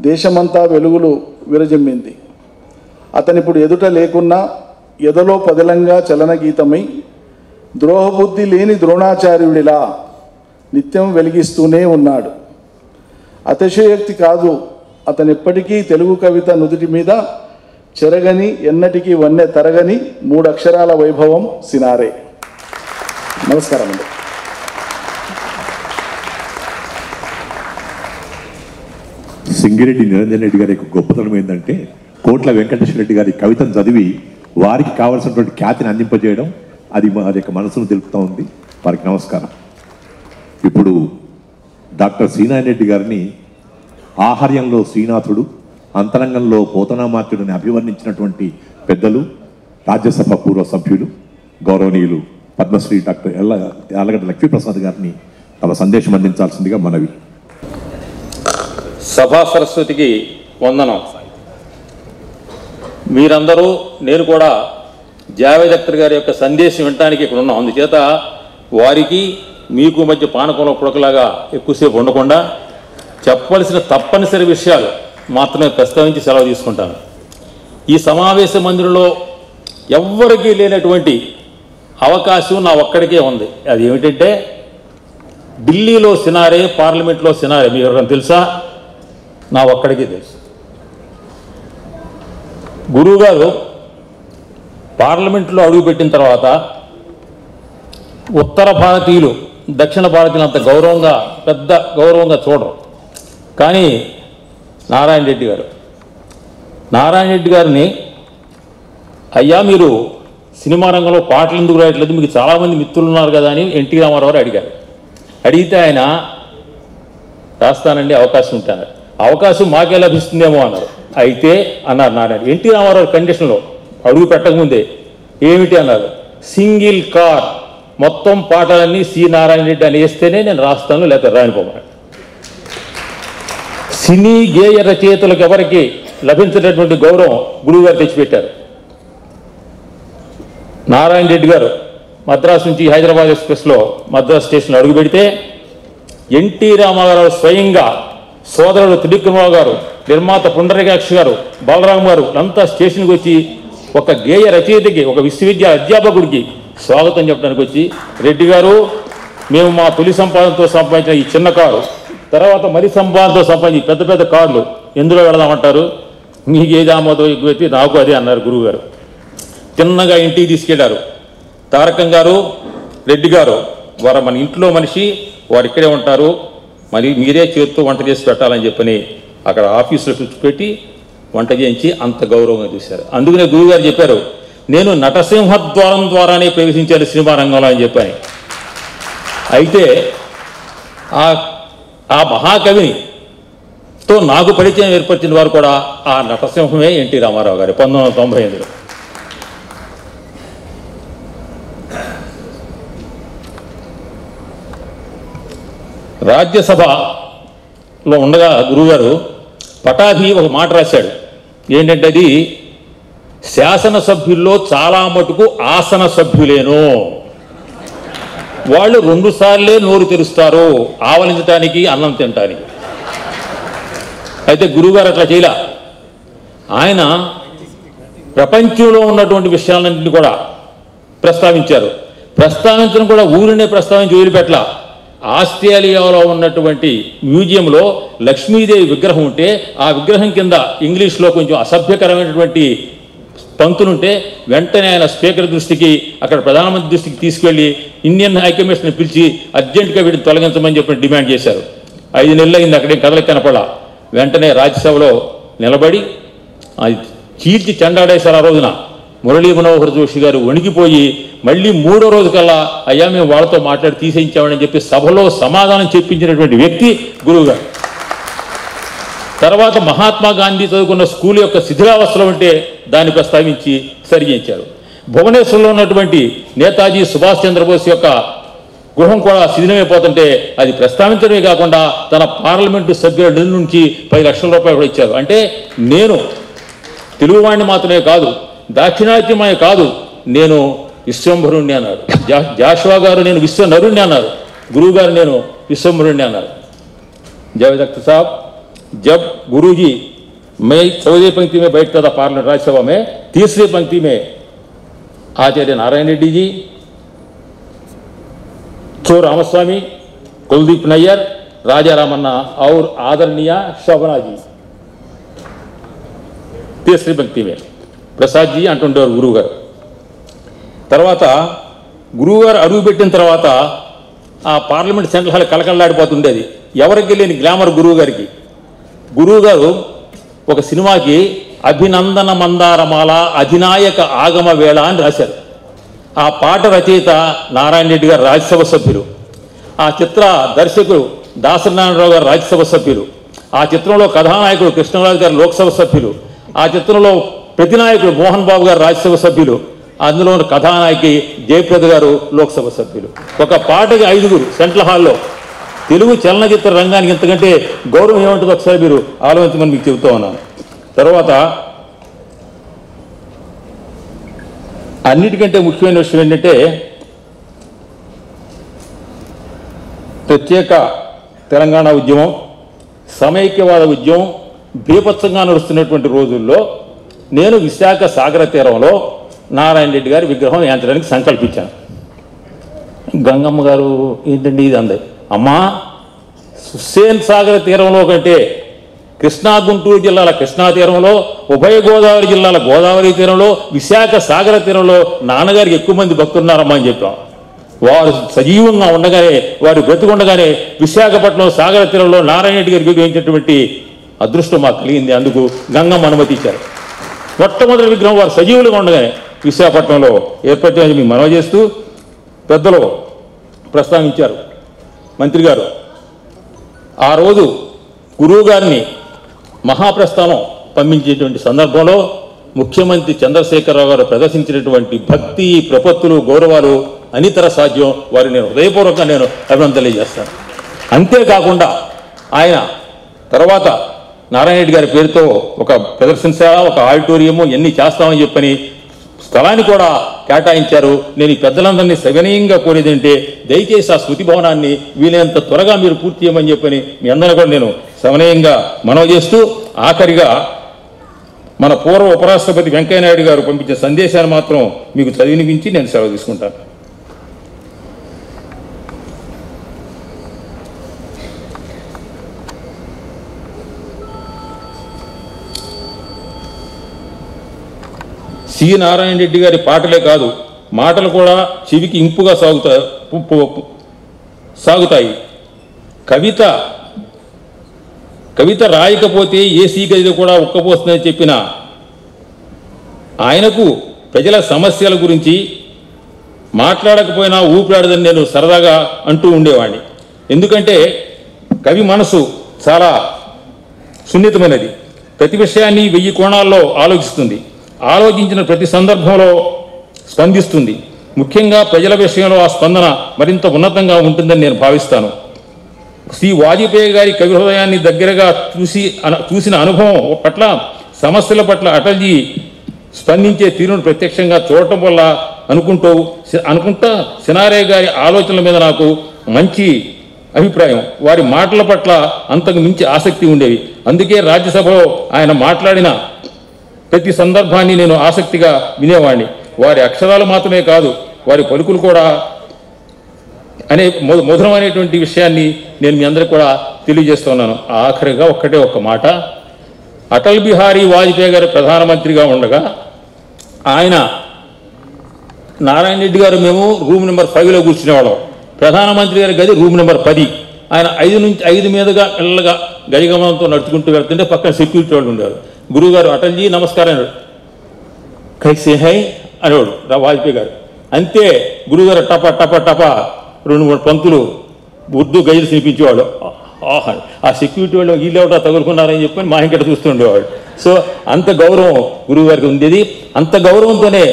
దేశమంతా వెలుగులు విరజిమ్మింది. అతనిప్పుడు ఎదుట లేకున్నా ఎదలో పదిలంగా చలనగీతమై ద్రోహబుద్ధి లేని ద్రోణాచార్యుడిలా నిత్యం వెలిగిస్తూనే ఉన్నాడు. అతిశయోక్తి కాదు, అతను ఎప్పటికీ తెలుగు కవిత నుదుటి మీద చెరగని, ఎన్నటికీ వన్నె తరగని 3 అక్షరాల వైభవం సినారే. నమస్కారం అండి. సింగిరెడ్డి నిరంజన్ రెడ్డి గారి యొక్క గొప్పతనం ఏంటంటే కోట్ల వెంకటేశ్వర రెడ్డి గారి కవితను చదివి వారికి కావాల్సినటువంటి ఖ్యాతిని అందింపజేయడం, అది వారి యొక్క మనసును తెలుపుతూ ఉంది. వారికి నమస్కారం. ఇప్పుడు డాక్టర్ శ్రీనారాయణ రెడ్డి గారిని ఆహార్యంలో శ్రీనాథుడు, అంతరంగంలో పోతనామాత్యుడిని అభివర్ణించినటువంటి పెద్దలు, రాజ్యసభ పూర్వ సభ్యులు, గౌరవనీయులు పద్మశ్రీ డాక్టర్ యార్లగడ్డ లక్ష్మీప్రసాద్ గారిని తమ సందేశం అందించాల్సిందిగా మనవి. సభా సరస్వతికి వందనం. మీరందరూ, నేను కూడా జావేద్ అఖ్తర్ గారి యొక్క సందేశం వినడానికి ఇక్కడ ఉన్నాం. అందుచేత వారికి మీకు మధ్య పానకంలో పుడకలాగా ఎక్కువసేపు ఉండకుండా చెప్పవలసిన తప్పనిసరి విషయాలు మాత్రమే ప్రస్తావించి సెలవు తీసుకుంటాను. ఈ సమావేశ మందిరంలో ఎవ్వరికీ లేనటువంటి అవకాశం నా ఒక్కడికే ఉంది. అది ఏమిటంటే ఢిల్లీలో సినారే, పార్లమెంట్లో సినారే. మీకు ఎవరికైనా తెలుసా? నా ఒక్కడికే తెలుసు. గురువుగారు పార్లమెంట్లో అడుగుపెట్టిన తర్వాత ఉత్తర భారతీయులు దక్షిణ భారతీయులు అంత గౌరవంగా, పెద్ద గౌరవంగా చూడరు. కానీ నారాయణ రెడ్డి గారిని అయ్యా మీరు సినిమా రంగంలో పాటలు ఎందుకు రాయట్లేదు, మీకు చాలామంది మిత్రులు ఉన్నారు కదా అని ఎన్టీ రామారావు అడిగారు. అడిగితే ఆయన రాస్తానండి, అవకాశం ఉంటాను. అవకాశం మాకే లభిస్తుందేమో అన్నారు. అయితే అన్నారు నారాయణ, ఎన్టీ రామారావు కండిషన్లో అడుగు పెట్టకముందే ఏమిటి అన్నారు, సింగిల్ కార్ మొత్తం పాటలన్నీ సి నారాయణ రెడ్డి అని వేస్తేనే నేను రాస్తాను, లేకపోతే రానిపోమన్నాడు. సినీ గేయ రచయితలకు ఎవరికి లభించేటటువంటి గౌరవం గురువుగారు తెచ్చిపెట్టారు. నారాయణ రెడ్డి గారు మద్రాసు నుంచి హైదరాబాద్ ఎక్స్ప్రెస్లో మద్రాసు స్టేషన్లో అడుగు పెడితే ఎన్టీ రామారావు స్వయంగా సోదరుడు త్రివిక్రమరావు గారు, నిర్మాత పుండరీకాక్ష గారు, బలరాం గారు అంతా స్టేషన్కి వచ్చి ఒక గేయ రచయితకి, ఒక విశ్వవిద్యాలయ అధ్యాపకుడికి స్వాగతం చెప్పడానికి వచ్చి, రెడ్డి గారు మేము మా తొలి సంపాదనతో సంపాదించిన ఈ చిన్న కారు, తర్వాత మరి సంపాదనతో సంపాదించి పెద్ద పెద్ద కార్లు ఎందులో వెళదామంటారు, మీకు ఏది ఆమోదో ఎక్కువైతే నాకు అదే అన్నారు గురువుగారు. తిన్నగా ఇంటికి తీసుకెళ్లారు. తారకం గారు, రెడ్డి గారు వారు మన ఇంట్లో మనిషి, వారు ఇక్కడే ఉంటారు, మరి మీరే చేతితో వంట చేసి పెట్టాలని చెప్పని అక్కడ ఆఫీసులో కూర్చోపెట్టి వంట చేయించి అంత గౌరవంగా చూశారు. అందుకనే గురువుగారు చెప్పారు, నేను నటసింహద్వారం ద్వారానే ప్రవేశించాను సినిమా రంగంలో అని చెప్పని. అయితే ఆ మహాకవితో నాకు పరిచయం ఏర్పరిచిన వారు కూడా ఆ నటసింహమే ఎన్టీ రామారావు గారు 1998లో. రాజ్యసభలో ఉండగా గురువుగారు పటాభి ఒక మాట రాశాడు. ఏంటంటే అది శాసనసభ్యుల్లో చాలా మటుకు ఆసన సభ్యులేను, వాళ్ళు 2 సార్లే నోరు తెరుస్తారు, ఆవలించడానికి అన్నం తినటానికి. అయితే గురువుగారు అట్లా చేయలే. ఆయన ప్రపంచంలో ఉన్నటువంటి విషయాలన్నింటినీ కూడా ప్రస్తావించారు. ప్రస్తావించడం కూడా ఊరినే ప్రస్తావించి వదిలిపెట్టలా. ఆస్ట్రేలియాలో ఉన్నటువంటి మ్యూజియంలో లక్ష్మీదేవి విగ్రహం ఉంటే ఆ విగ్రహం కింద ఇంగ్లీష్లో కొంచెం అసభ్యకరమైనటువంటి పంక్తులుంటే వెంటనే ఆయన స్పీకర్ దృష్టికి, అక్కడ ప్రధానమంత్రి దృష్టికి తీసుకెళ్లి ఇండియన్ హైకమిషన్ని పిలిచి అర్జెంటుగా వీటిని తొలగించమని చెప్పి డిమాండ్ చేశారు. 5 నెలలు అయింది, అక్కడేం కదలిక కనపడా. వెంటనే రాజ్యసభలో నిలబడి అది చీల్చి చెండాడేశారు. ఆ రోజున మురళీ మనోహర్ జోషి గారు వణికిపోయి మళ్ళీ 3వ రోజు కల్లా అయ్యా మేము వాళ్ళతో మాట్లాడి తీసేయించామని చెప్పి సభలో సమాధానం చెప్పించినటువంటి వ్యక్తి గురువు గారు. తర్వాత మహాత్మా గాంధీ చదువుకున్న స్కూల్ యొక్క శిథిలావస్థలో ఉంటే దాన్ని ప్రస్తావించి సరిచేయించారు. భువనేశ్వర్లో ఉన్నటువంటి నేతాజీ సుభాష్ చంద్రబోస్ యొక్క గృహం కూడా శిథిలమైపోతుంటే అది ప్రస్తావించడమే కాకుండా తన పార్లమెంటు సభ్యుల నుంచి 10 లక్షల రూపాయలు కూడా ఇచ్చారు. అంటే నేను తెలుగువాణ్ణి మాత్రమే కాదు, దాక్షిణాత్యమే కాదు, నేను విశ్వంభరుణ్ణి అన్నారు. జాషువా గారు నేను విశ్వనరుణ్ణి అన్నారు. గురువు గారు నేను విశ్వంభరుణ్ణి అన్నారు. जावेद अख्तर साहब, जब गुरुजी मैं 14 पंक्ति में बैठता था पार्लियामेंट राज्यसभा में, 3री पंक्ति में आचार्य नारायण रेड्डी जी, चो रामस्वामी, कुलदीप नैयर, राजा रामन्ना और आदरणीय शोभना जी 3री पंक्ति में प्रसाद जी अंटुंटाరు గురువు గారు. తర్వాత గురువు గారు అడుగుపెట్టిన తర్వాత ఆ పార్లమెంట్ సెంట్రల్ హాల్ కలకలలాడిపోతుండేది. ఎవరికి లేని గ్లామర్ గురువు గారికి. గురువు గారు ఒక సినిమాకి అభినందన మందారమాల అధినాయక ఆగమ వేళ అని రాశారు. ఆ పాట రచయిత నారాయణ రెడ్డి గారు రాజ్యసభ సభ్యులు. ఆ చిత్ర దర్శకుడు దాసనారాయణరావు గారు రాజ్యసభ సభ్యులు. ఆ చిత్రంలో కథానాయకుడు కృష్ణరాజు గారు లోక్సభ సభ్యులు. ఆ చిత్రంలో ప్రతినాయకుడు మోహన్ బాబు గారు రాజ్యసభ సభ్యులు. అందులో కథానాయకి జయప్రద గారు లోక్సభ సభ్యులు. ఒక పాటకి 5గురు సెంట్రల్ హాల్లో. తెలుగు చలనచిత్ర రంగానికి ఇంతకంటే గౌరవం ఏముంటుందో ఒకసారి మీరు ఆలోచించమని మీకు చెబుతూ ఉన్నాను. తర్వాత అన్నిటికంటే ముఖ్యమైన విషయం ఏంటంటే ప్రత్యేక తెలంగాణ ఉద్యమం, సమైక్యవాద ఉద్యమం బీభత్సంగా నడుస్తున్నటువంటి రోజుల్లో నేను విశాఖ సాగర తీరంలో నారాయణ రెడ్డి గారి విగ్రహం వేయించడానికి సంకల్పించాను. గంగమ్మ గారు ఏంటండి ఇది అంది. అమ్మా, హుస్సేన్ సాగర్ తీరంలో కంటే కృష్ణా గుంటూరు జిల్లాల కృష్ణా తీరంలో, ఉభయ గోదావరి జిల్లాల గోదావరి తీరంలో, విశాఖ సాగర తీరంలో నాన్నగారికి ఎక్కువ మంది భక్తున్నారమ్మా అని చెప్పాం. వారు సజీవంగా ఉండగానే, వారు బ్రతికుండగానే విశాఖపట్నం సాగర తీరంలో నారాయణ రెడ్డి గారికి విగ్రహించినటువంటి అదృష్టం మాకు కలిగింది. అందుకు గంగమ్మ అనుమతి ఇచ్చారు. మొట్టమొదటి విగ్రహం వారు సజీవులుగా ఉండగానే విశాఖపట్నంలో ఏర్పరచమని మీకు మనవి చేస్తూ పెద్దలు ప్రస్తావించారు. మంత్రి గారు ఆ రోజు గురువు గారిని మహాప్రస్థానం పంపించేటువంటి సందర్భంలో ముఖ్యమంత్రి చంద్రశేఖరరావు గారు ప్రదర్శించినటువంటి భక్తి, ప్రపత్తులు, గౌరవాలు అనితర సాధ్యం. వారిని నేను హృదయపూర్వకంగా నేను అభినందన తెలియజేస్తాను. అంతేకాకుండా ఆయన తర్వాత నారాయణ రెడ్డి గారి పేరుతో ఒక ప్రదర్శనశాల, ఒక ఆడిటోరియము ఎన్ని చేస్తామని చెప్పని స్థలాన్ని కూడా కేటాయించారు. నేను ఈ పెద్దలందరినీ సవినయంగా కోరేదంటే దయచేసి ఆ స్మృతి భవనాన్ని వీలైనంత త్వరగా మీరు పూర్తి చేయమని చెప్పని మీ అందరూ కూడా నేను సవినయంగా మనవి చేస్తూ, ఆఖరిగా మన పూర్వ ఉపరాష్ట్రపతి వెంకయ్యనాయుడు గారు పంపించిన సందేశాన్ని మాత్రం మీకు చదివినిపించి నేను సెలవు తీసుకుంటాను. సి నారాయణ రెడ్డి గారి పాటలే కాదు, మాటలు కూడా చెవికి ఇంపుగా సాగుతాయి. కవిత రాయకపోతే ఏసీ గదిలో కూడా ఉక్కపోస్తుందని చెప్పిన ఆయనకు ప్రజల సమస్యల గురించి మాట్లాడకపోయినా ఊపిరాడదని నేను సరదాగా అంటూ ఉండేవాడిని. ఎందుకంటే కవి మనసు చాలా సున్నితమైనది. ప్రతి విషయాన్ని 1000 కోణాల్లో ఆలోచిస్తుంది. ఆలోచించిన ప్రతి సందర్భంలో స్పందిస్తుంది. ముఖ్యంగా ప్రజల విషయంలో ఆ స్పందన మరింత ఉన్నతంగా ఉంటుందని నేను భావిస్తాను. శ్రీ వాజపేయి గారి కవి హృదయాన్ని దగ్గరగా చూసిన అనుభవం పట్ల, సమస్యల పట్ల అటల్జీ స్పందించే తీరును ప్రత్యక్షంగా చూడటం వల్ల అనుకుంటా సినారే గారి ఆలోచనల మీద నాకు మంచి అభిప్రాయం. వారి మాటల పట్ల అంతకు మించి ఆసక్తి ఉండేవి. అందుకే రాజ్యసభలో ఆయన మాట్లాడిన ప్రతి సందర్భాన్ని నేను ఆసక్తిగా వినేవాడిని. వారి అక్షరాలు మాత్రమే కాదు, వారి పలుకులు కూడా అనే మధురమైనటువంటి విషయాన్ని నేను మీ అందరికీ కూడా తెలియజేస్తున్నాను. ఆఖరిగా ఒక్క మాట, అటల్ బిహారీ వాజ్పేయి గారు ప్రధానమంత్రిగా ఉండగా ఆయన నారాయణ రెడ్డి గారు మేము రూమ్ నెంబర్ 5లో కూర్చునేవాళ్ళం. ప్రధానమంత్రి గారి గది రూమ్ నెంబర్ 10. ఆయన 5 మీదుగా మెల్లగా గజగమనంతో నడుచుకుంటూ వెళ్తుంటే పక్కన సెక్యూరిటీ వాళ్ళు ఉండేవారు. గురువుగారు అటల్జీ నమస్కారం అన్నాడు. కైసే హై అనేవాడు వాజ్పేయి గారు. అంతే గురువుగారు టపా టపా టపా 2-3 పంక్తులు ఉర్దూ గజలు వినిపించేవాడు. ఆహా, ఆ సెక్యూరిటీ వాళ్ళు వీళ్ళెవడా తగులుకున్నారని చెప్పని మా ఇంకట చూస్తుండేవాడు. సో అంత గౌరవం గురువుగారికి ఉండేది. అంత గౌరవంతోనే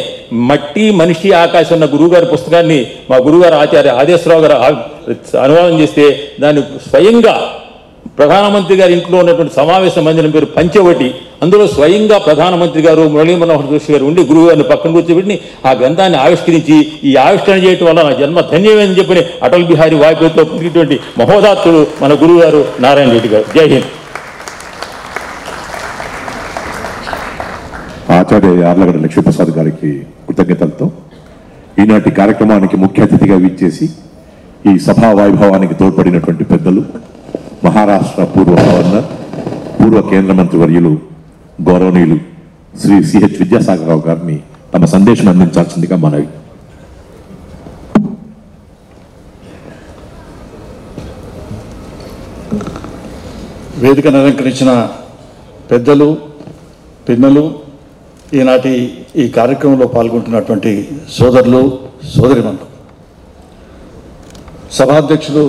మట్టి మనిషి ఆకాశం ఉన్న గురువుగారి పుస్తకాన్ని మా గురువుగారు ఆచార్య ఆదేశ్వరరావు గారు అనువాదం చేస్తే దాన్ని స్వయంగా ప్రధానమంత్రి గారి ఇంట్లో ఉన్నటువంటి సమావేశ మందిరం పేరు పంచవటి, అందులో స్వయంగా ప్రధానమంత్రి గారు మురళీ మనోహర్ జోషి గారు ఉండి గురువుగారిని పక్కన కూర్చోబెట్టి ఆ గ్రంథాన్ని ఆవిష్కరించి ఈ ఆవిష్కరణ చేయటం వల్ల నా జన్మ ధన్యమని చెప్పని అటల్ బిహారీ వాజ్పేయితో పొందినటువంటి మహోదాత్తుడు మన గురువుగారు నారాయణ రెడ్డి గారు. జై హింద్. ఆచార్య యార్లగడ్డ లక్ష్మీప్రసాద్ గారికి కృతజ్ఞతలతో ఈనాటి కార్యక్రమానికి ముఖ్య అతిథిగా విచ్చేసి ఈ సభా వైభవానికి తోడ్పడినటువంటి పెద్దలు, మహారాష్ట్ర పూర్వ గవర్నర్, పూర్వ కేంద్ర మంత్రి వర్యులు గౌరవనీయులు శ్రీ సిహెచ్ విద్యాసాగరరావు గారిని తమ సందేశం అందించాల్సిందిగా మనవి. వేదికను అలంకరించిన పెద్దలు, పిన్నలు, ఈనాటి ఈ కార్యక్రమంలో పాల్గొంటున్నటువంటి సోదరులు, సోదరిమణులు, సభాధ్యక్షులు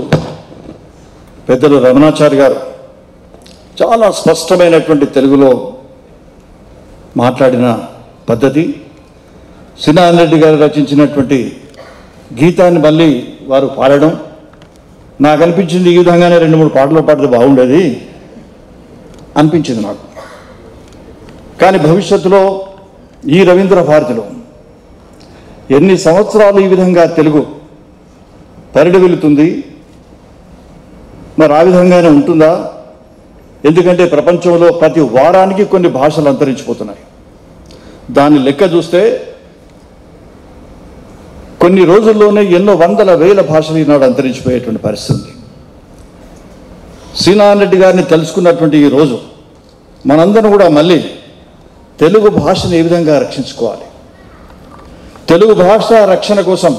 పెద్దలు రమణాచారి గారు చాలా స్పష్టమైనటువంటి తెలుగులో మాట్లాడిన పద్ధతి, శ్రీనారాయణ రెడ్డి గారు రచించినటువంటి గీతాన్ని మళ్ళీ వారు పాడడం నాకు అనిపించింది. ఈ విధంగానే 2-3 పాటలు పాడితే బాగుండేది అనిపించింది నాకు. కానీ భవిష్యత్తులో ఈ రవీంద్ర భారతిలో ఎన్ని సంవత్సరాలు ఈ విధంగా తెలుగు పరిడవిల్లుతుంది, మరి ఆ విధంగానే ఉంటుందా? ఎందుకంటే ప్రపంచంలో ప్రతి వారానికి కొన్ని భాషలు అంతరించిపోతున్నాయి. దాన్ని లెక్క చూస్తే కొన్ని రోజుల్లోనే ఎన్నో వందల వేల భాషలు ఈనాడు అంతరించిపోయేటువంటి పరిస్థితి ఉంది. శ్రీనారాయణ రెడ్డి గారిని తెలుసుకున్నటువంటి ఈ రోజు మనందరం కూడా మళ్ళీ తెలుగు భాషను ఏ విధంగా రక్షించుకోవాలి, తెలుగు భాష రక్షణ కోసం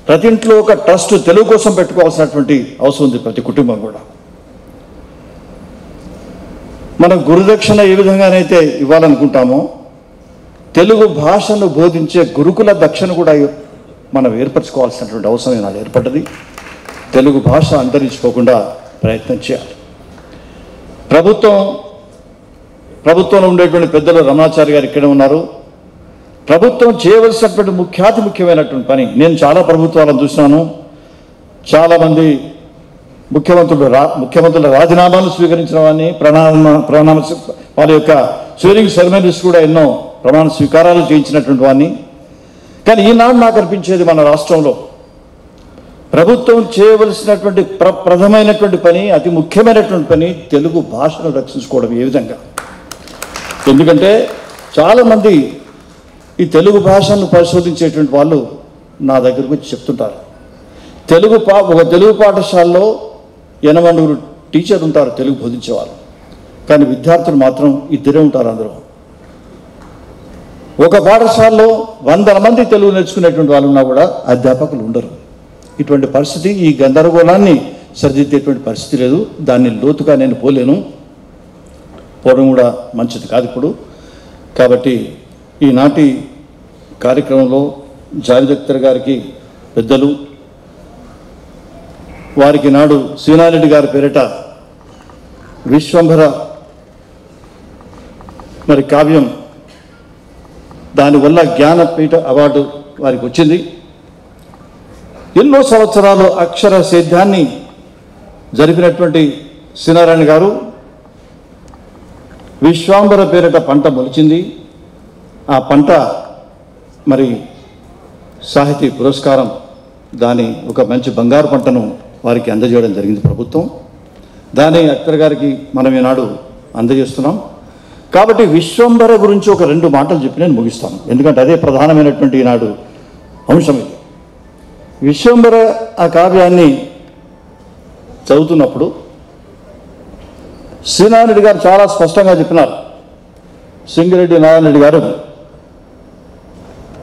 ప్రతి ఇంట్లో ఒక ట్రస్ట్ తెలుగు కోసం పెట్టుకోవాల్సినటువంటి అవసరం ఉంది. ప్రతి కుటుంబం కూడా మనం గురుదక్షిణ ఏ విధంగానైతే ఇవ్వాలనుకుంటామో తెలుగు భాషను బోధించే గురుకుల దక్షిణ కూడా మనం ఏర్పరచుకోవాల్సినటువంటి అవసరం నాకు ఏర్పడ్డది. తెలుగు భాష అంతరించిపోకుండా ప్రయత్నం చేయాలి. ప్రభుత్వంలో ఉండేటువంటి పెద్దలు రమణాచారి గారు ఇక్కడే ఉన్నారు. ప్రభుత్వం చేయవలసినటువంటి ముఖ్యమైనటువంటి పని, నేను చాలా ప్రభుత్వాలను చూసినాను. చాలామంది ముఖ్యమంత్రుల రాజీనామాలు స్వీకరించిన వాడిని, వాళ్ళ యొక్క స్వీరింగ్ సెరమనీస్ కూడా ఎన్నో ప్రమాణ స్వీకారాలు చేయించినటువంటి వాడిని. కానీ ఈనాడు నాకు అనిపించేది మన రాష్ట్రంలో ప్రభుత్వం చేయవలసినటువంటి ప్రథమైనటువంటి పని, అతి ముఖ్యమైనటువంటి పని తెలుగు భాషను రక్షించుకోవడం. ఏ విధంగా? ఎందుకంటే చాలామంది ఈ తెలుగు భాషను పరిశోధించేటువంటి వాళ్ళు నా దగ్గరకు వచ్చి చెప్తుంటారు, ఒక తెలుగు పాఠశాలలో 80 టీచర్ ఉంటారు తెలుగు బోధించేవాళ్ళు, కానీ విద్యార్థులు మాత్రం 2 ఉంటారు. అందులో ఒక పాఠశాలలో 100 మంది తెలుగు నేర్చుకునేటువంటి వాళ్ళు ఉన్నా కూడా అధ్యాపకులు ఉండరు. ఇటువంటి పరిస్థితి, ఈ గందరగోళాన్ని సరిదిద్దేటువంటి పరిస్థితి లేదు. దాన్ని లోతుగా నేను పోలేను, పోవడం కూడా మంచిది కాదు ఇప్పుడు. కాబట్టి ఈనాటి కార్యక్రమంలో జావేద్ అఖ్తర్ గారికి పెద్దలు, వారికి నాడు శ్రీనారాయణ రెడ్డి గారి పేరిట విశ్వంభర మరి కావ్యం, దానివల్ల జ్ఞానపీఠ అవార్డు వారికి వచ్చింది. ఎన్నో సంవత్సరాలు అక్షర సేద్యాన్ని జరిపినటువంటి శ్రీనారాయణ గారు విశ్వాంబర పేరిట పంట మొలిచింది. ఆ పంట మరి సాహితీ పురస్కారం, దాని ఒక మంచి బంగారు పంటను వారికి అందజేయడం జరిగింది ప్రభుత్వం. దాని అఖ్తర్ గారికి మనం ఈనాడు అందజేస్తున్నాం. కాబట్టి విశ్వంబర గురించి ఒక 2 మాటలు చెప్పి నేను ముగిస్తాను, ఎందుకంటే అదే ప్రధానమైనటువంటి ఈనాడు అంశం. ఇది విశ్వంబర ఆ కావ్యాన్ని చదువుతున్నప్పుడు శ్రీనారాయణ రెడ్డి గారు చాలా స్పష్టంగా చెప్పినారు. సింగిరెడ్డి నారాయణ రెడ్డి గారు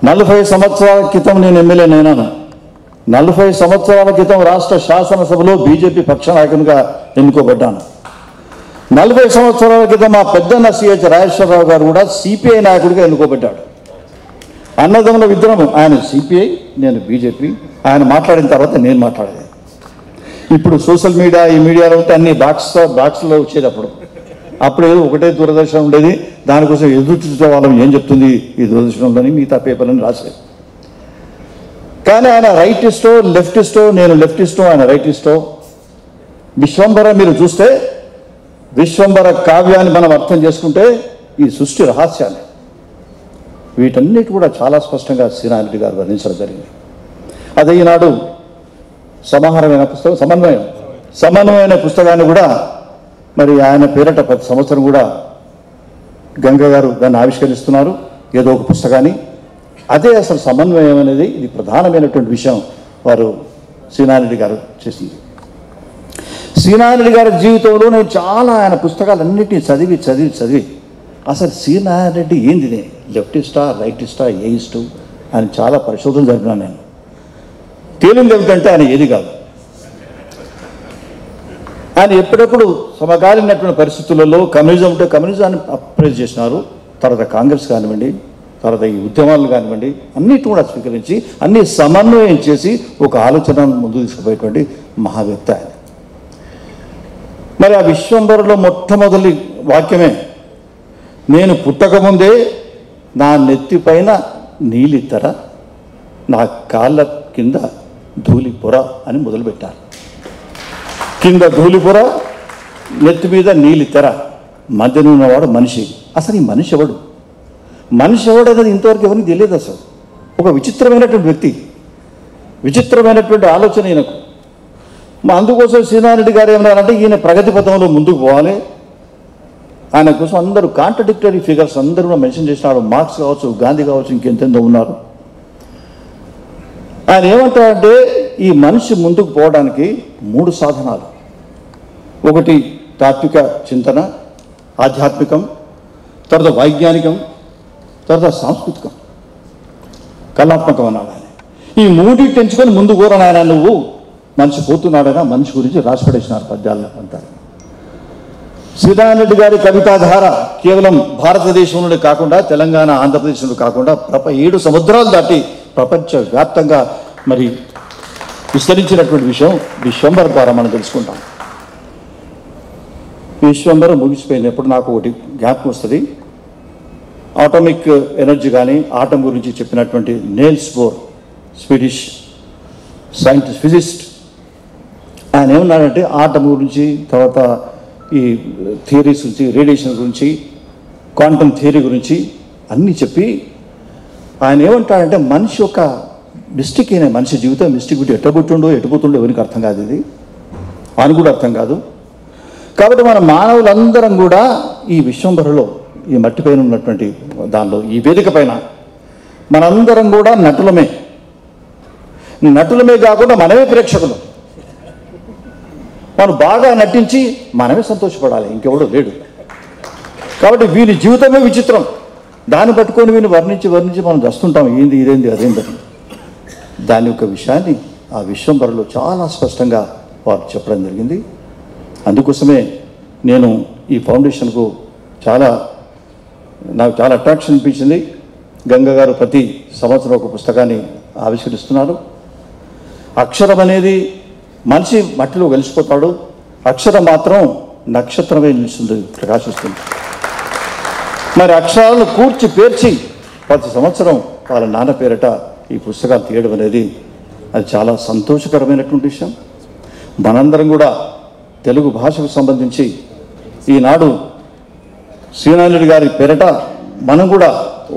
40 సంవత్సరాల క్రితం నేను ఎమ్మెల్యేనైనాను. 40 సంవత్సరాల క్రితం రాష్ట్ర శాసనసభలో బీజేపీ పక్ష నాయకునిగా ఎన్నుకోబడ్డాను. 40 సంవత్సరాల క్రితం మా పెద్దన్న సిహెచ్ రాజేశ్వరరావు గారు కూడా సిపిఐ నాయకుడిగా ఎన్నుకోబడ్డాడు. అన్నదమ్ముల విద్రోహం, ఆయన సిపిఐ, నేను బీజేపీ. ఆయన మాట్లాడిన తర్వాత నేను మాట్లాడేది. ఇప్పుడు సోషల్ మీడియా, ఈ మీడియాలో ఉంటే అన్ని బాక్స్లో వచ్చేది. అప్పుడు ఏదో ఒకటే దూరదర్శనం ఉండేది, దానికోసం ఎదురు చూసే వాళ్ళం ఏం చెప్తుంది ఈ దూరదర్శనంలోని మిగతా పేపర్లని రాసేది. కానీ ఆయన రైటిస్టో లెఫ్టిస్టో, నేను లెఫ్టిస్టో, ఆయన రైటిస్టో. విశ్వంబర మీరు చూస్తే విశ్వంబర కావ్యాన్ని మనం అర్థం చేసుకుంటే ఈ సృష్టి రహస్యాన్ని వీటన్నిటి కూడా చాలా స్పష్టంగా శ్రీనారాయణ రెడ్డి గారు వర్ణించడం జరిగింది. అదే ఈనాడు సమాహారమైన పుస్తకం, సమన్వయమైన పుస్తకాన్ని కూడా మరి ఆయన పేరట ప్రతి సంవత్సరం కూడా గంగ గారు దాన్ని ఆవిష్కరిస్తున్నారు, ఏదో ఒక పుస్తకాన్ని. అదే అసలు సమన్వయం అనేది ఇది ప్రధానమైనటువంటి విషయం వారు శ్రీనారాయణ రెడ్డి గారు చేసింది. శ్రీనారాయణ రెడ్డి గారి జీవితంలో నేను చాలా ఆయన పుస్తకాలన్నింటినీ చదివి అసలు శ్రీనారాయణ రెడ్డి ఏంది, లెఫ్టిస్టా రైటిస్టా ఏయిస్టు అని చాలా పరిశోధన జరిపినాను నేను. తేలింది ఏమిటంటే ఆయన ఏది కాదు. ఆయన ఎప్పుడెప్పుడు సమకాలీనటువంటి పరిస్థితులలో కమ్యూనిజం ఉంటే కమ్యూనిజాన్ని అప్రైజ్ చేసినారు. తర్వాత కాంగ్రెస్ కానివ్వండి, తర్వాత ఈ ఉద్యమాలు కానివ్వండి, అన్నిటి కూడా స్వీకరించి అన్ని సమన్వయం చేసి ఒక ఆలోచనను ముందుకు తీసుకుపోయేటువంటి మహావ్యక్తి ఆయన. మరి ఆ విశ్వంబరలో మొట్టమొదటి వాక్యమే, నేను పుట్టకముందే నా నెత్తిపైన నీలిత్తర, నా కాళ్ళ కింద ధూళిపొర అని మొదలుపెట్టారు. కింద ధూళిపొర, నెత్తి మీద నీలిత్తెర, మధ్యన ఉన్నవాడు మనిషి. అసలు ఈ మనిషి ఎవడు అనేది ఇంతవరకు ఎవరికి తెలియదు. అసలు ఒక విచిత్రమైనటువంటి వ్యక్తి, విచిత్రమైనటువంటి ఆలోచన ఈయనకు. అందుకోసం శ్రీనారాయణ రెడ్డి గారు ఏమన్నారంటే ఈయన ప్రగతి పథంలో ముందుకు పోవాలి. ఆయన కోసం అందరూ కాంట్రడిక్టరీ ఫిగర్స్ అందరూ కూడా మెన్షన్ చేసినారు. మార్క్స్ కావచ్చు, గాంధీ కావచ్చు, ఇంకెంతెంతో ఉన్నారు. ఆయన ఏమంటారంటే ఈ మనిషి ముందుకు పోవడానికి 3 సాధనాలు. ఒకటి తాత్విక చింతన, ఆధ్యాత్మికం, తర్వాత వైజ్ఞానికం, తర్వాత సాంస్కృతికం, కళాత్మకం అన్నాడు ఆయన. ఈ 3 తెంచుకొని ముందు కోరని ఆయన నువ్వు మనిషి పోతున్నాడగా మనిషి గురించి రాసిపడేసినారు పద్యాలు అంటారు. శ్రీనారాయణ రెడ్డి గారి కవితాధార కేవలం భారతదేశంలోనే కాకుండా తెలంగాణ, ఆంధ్రప్రదేశ్లో కాకుండా 7 సముద్రాలు దాటి ప్రపంచవ్యాప్తంగా మరి విస్తరించినటువంటి విషయం విశ్వంబర ద్వారా మనం తెలుసుకుంటాం. విశ్వంబర ముగిసిపోయినప్పుడు నాకు ఒకటి జ్ఞాపకం వస్తుంది. ఆటోమిక్ ఎనర్జీ కానీ ఆటం గురించి చెప్పినటువంటి Niels Bohr, Swedish scientist, physicist, ఆయన ఏమన్నాడంటే ఆటం గురించి, తర్వాత ఈ థియరీస్ గురించి, రేడియేషన్ గురించి, క్వాంటమ్ థియరీ గురించి అన్నీ చెప్పి ఆయన ఏమంటాడంటే మనిషి యొక్క మిస్టిక్ అయిన మనిషి జీవితం మిస్టిక్ బిట్టి ఎట్టబుట్టుండో ఎటుపోతుండో ఎవరికి అర్థం కాదు. ఇది ఆయన కూడా అర్థం కాదు. కాబట్టి మన మానవులందరం కూడా ఈ విశ్వంబరలో, ఈ మట్టిపైన ఉన్నటువంటి దానిలో, ఈ వేదిక పైన మనందరం కూడా నటులమే కాకుండా మనమే ప్రేక్షకులు. మనం బాగా నటించి మనమే సంతోషపడాలి, ఇంకెవడో లేడు. కాబట్టి వీని జీవితమే విచిత్రం. దాన్ని పట్టుకొని వీని వర్ణించి మనం వస్తుంటాం, ఏంది ఇదేంది అదేంటి. దాని యొక్క విషయాన్ని ఆ విశ్వంబరలో చాలా స్పష్టంగా వారు చెప్పడం జరిగింది. అందుకోసమే నేను ఈ ఫౌండేషన్కు నాకు చాలా అట్రాక్షన్ అనిపించింది. గంగ గారు ప్రతి సంవత్సరం ఒక పుస్తకాన్ని ఆవిష్కరిస్తున్నారు. అక్షరం అనేది మనిషి మట్టిలో కలిసిపోతాడు, అక్షరం మాత్రం నక్షత్రమే నిలుస్తుంది, ప్రకాశిస్తుంది. మరి అక్షరాలను కూర్చి పేర్చి ప్రతి సంవత్సరం వాళ్ళ నాన్న పేరిట ఈ పుస్తకాలు తీయడం అనేది అది చాలా సంతోషకరమైనటువంటి విషయం. మనందరం కూడా తెలుగు భాషకు సంబంధించి ఈనాడు శ్రీనారాయణ రెడ్డి గారి పేరిట మనం కూడా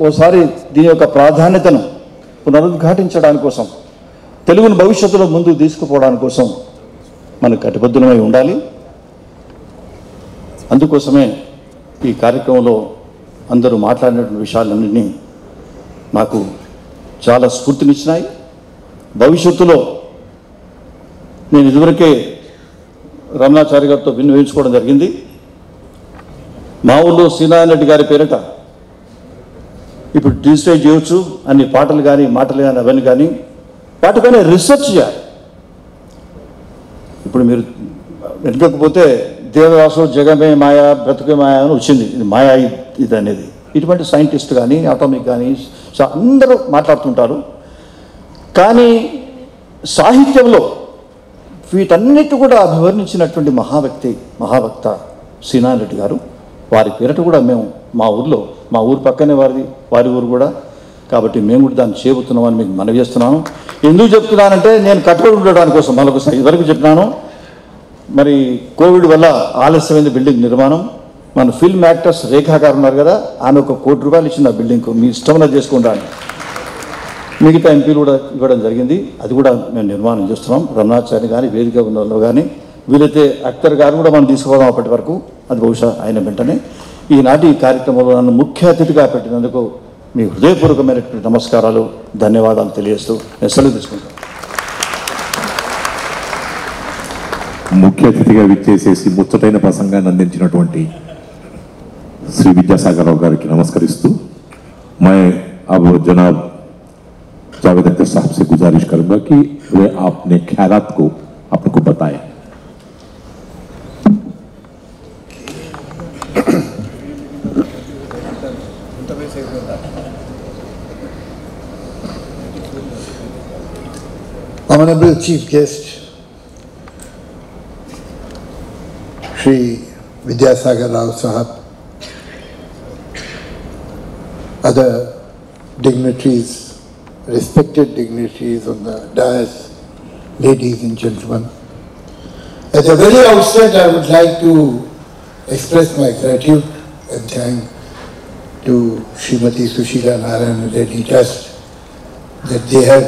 ఓసారి దీని యొక్క ప్రాధాన్యతను పునరుద్ఘాటించడానికి కోసం, తెలుగును భవిష్యత్తులో ముందుకు తీసుకుపోవడానికి కోసం మనం కటిబద్ధమై ఉండాలి. అందుకోసమే ఈ కార్యక్రమంలో అందరూ మాట్లాడినటువంటి విషయాలన్నింటినీ నాకు చాలా స్ఫూర్తినిచ్చినాయి. భవిష్యత్తులో నేను ఇదివరకే రమణాచారి గారితో విన్నవించుకోవడం జరిగింది. మా ఊళ్ళో శ్రీనారాయణ రెడ్డి గారి పేరిట ఇప్పుడు డిజిటైజ్ చేయవచ్చు, అన్ని పాటలు కానీ మాటలు కానీ అవన్నీ కానీ వాటిపైన రీసెర్చ్ చేయాలి. ఇప్పుడు మీరు వెనుకపోతే దేవదాసు జగమే మాయా బ్రతుకే మాయా అని వచ్చింది. ఇది మాయా ఇది అనేది ఇటువంటి సైంటిస్ట్ కానీ అటామిక్ కానీ అందరూ మాట్లాడుతుంటారు. కానీ సాహిత్యంలో వీటన్నిటి కూడా అభివర్ణించినటువంటి మహాభక్త శ్రీనారాయణ రెడ్డి గారు. వారి పేరిట కూడా మేము మా ఊరు పక్కనే వారి ఊరు కూడా, కాబట్టి మేము కూడా దాన్ని చేబుతున్నామని మీకు మనవి చేస్తున్నాను. ఎందుకు చెప్తున్నానంటే నేను కట్టుబడి ఉండడానికి కోసం మరొకసారి ఇదివరకు చెప్పినాను. మరి కోవిడ్ వల్ల ఆలస్యమైన బిల్డింగ్ నిర్మాణం. మన ఫిల్మ్ యాక్టర్స్ రేఖా గారు ఉన్నారు కదా, ఆమె ₹1 కోటి ఇచ్చింది ఆ బిల్డింగ్కు. మీ ఇష్టంలో చేసుకుంటాను. మిగతా ఎంపీలు కూడా ఇవ్వడం జరిగింది. అది కూడా మేము నిర్మాణం చేస్తున్నాం. రమణాచారి కానీ వేదిక ఉన్న కానీ వీలైతే అఖ్తర్ గారు కూడా మనం తీసుకోదాం అప్పటి వరకు. అది బహుశా ఆయన వెంటనే ఈనాటి ఈ కార్యక్రమంలో నన్ను ముఖ్య అతిథిగా పెట్టినందుకు మీ హృదయపూర్వకమైనటువంటి నమస్కారాలు, ధన్యవాదాలు తెలియజేస్తూ నేను సెలవు తీసుకుంటాను. ముఖ్య అతిథిగా విచ్చేసేసి ముచ్చటైన ప్రసంగాన్ని అందించినటువంటి శ్రీ విద్యాసాగర్ రావు గారికి నమస్కరిస్తూ मैं अब जनाब जावेद अख्तर साहब से गुजारिश करूंगा कि वे अपने ख्यालात को आपको बताएं. Honorable Chief Guest, Shri Vidyasagar Rao Sahab, other dignitaries, respected dignitaries on the dais, ladies and gentlemen. At the very outset, I would like to express my gratitude and thank to Srimati Sushila Narayan Reddy Trust that they have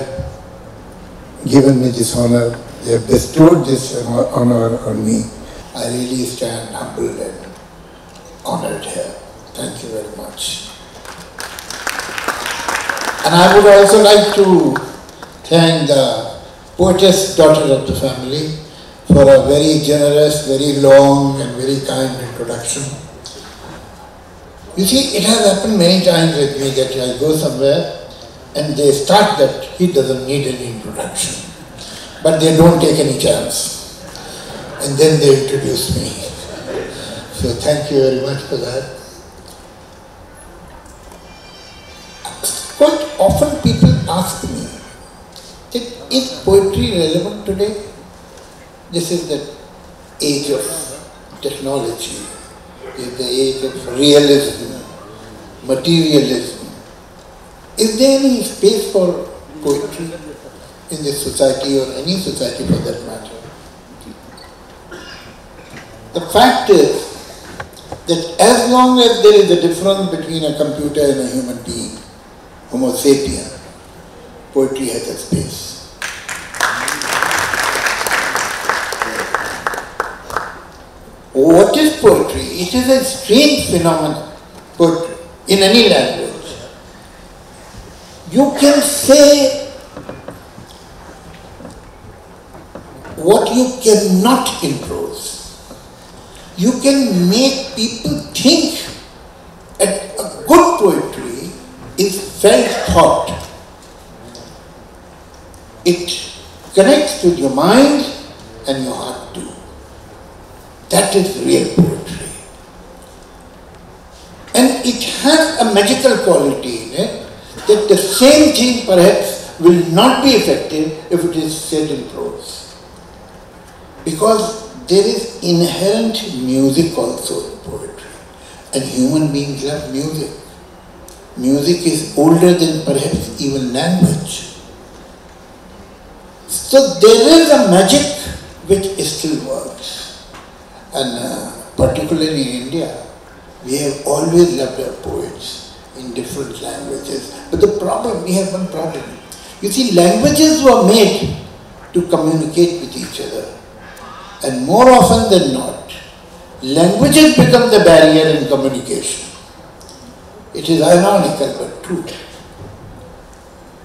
given me this honor, they have bestowed this honor on me. I really stand humbled and honored here. Thank you very much. And I would also like to thank the poetess daughter of the family for a very generous, very long and very kind introduction. You see, it has happened many times with me that I go somewhere and they start that he doesn't need any introduction, but they don't take any chance, and then they introduce me. So thank you very much for that. Quite often people ask me, is poetry relevant today? This is the age of technology, is the age of realism, materialism. Is there any space for poetry in this society or any society for that matter? The fact is that as long as there is a difference between a computer and a human being, Homo sapien, poetry has a space. What is poetry? It is a strange phenomenon, poetry, in any language. You can say what you cannot in prose. You can make people think that a good poetry is felt thought. It connects with your mind and your heart too. That is real poetry. And it has a magical quality in it, that the same thing perhaps will not be effective if it is said in prose. Because there is inherent music also in poetry. And human beings love music. Music is older than perhaps even language. So there is a magic which still works. And particularly in India, we have always loved our poets in different languages. But the problem, we have one problem. You see, languages were made to communicate with each other. And more often than not, languages become the barrier in communication. It is ironical but true.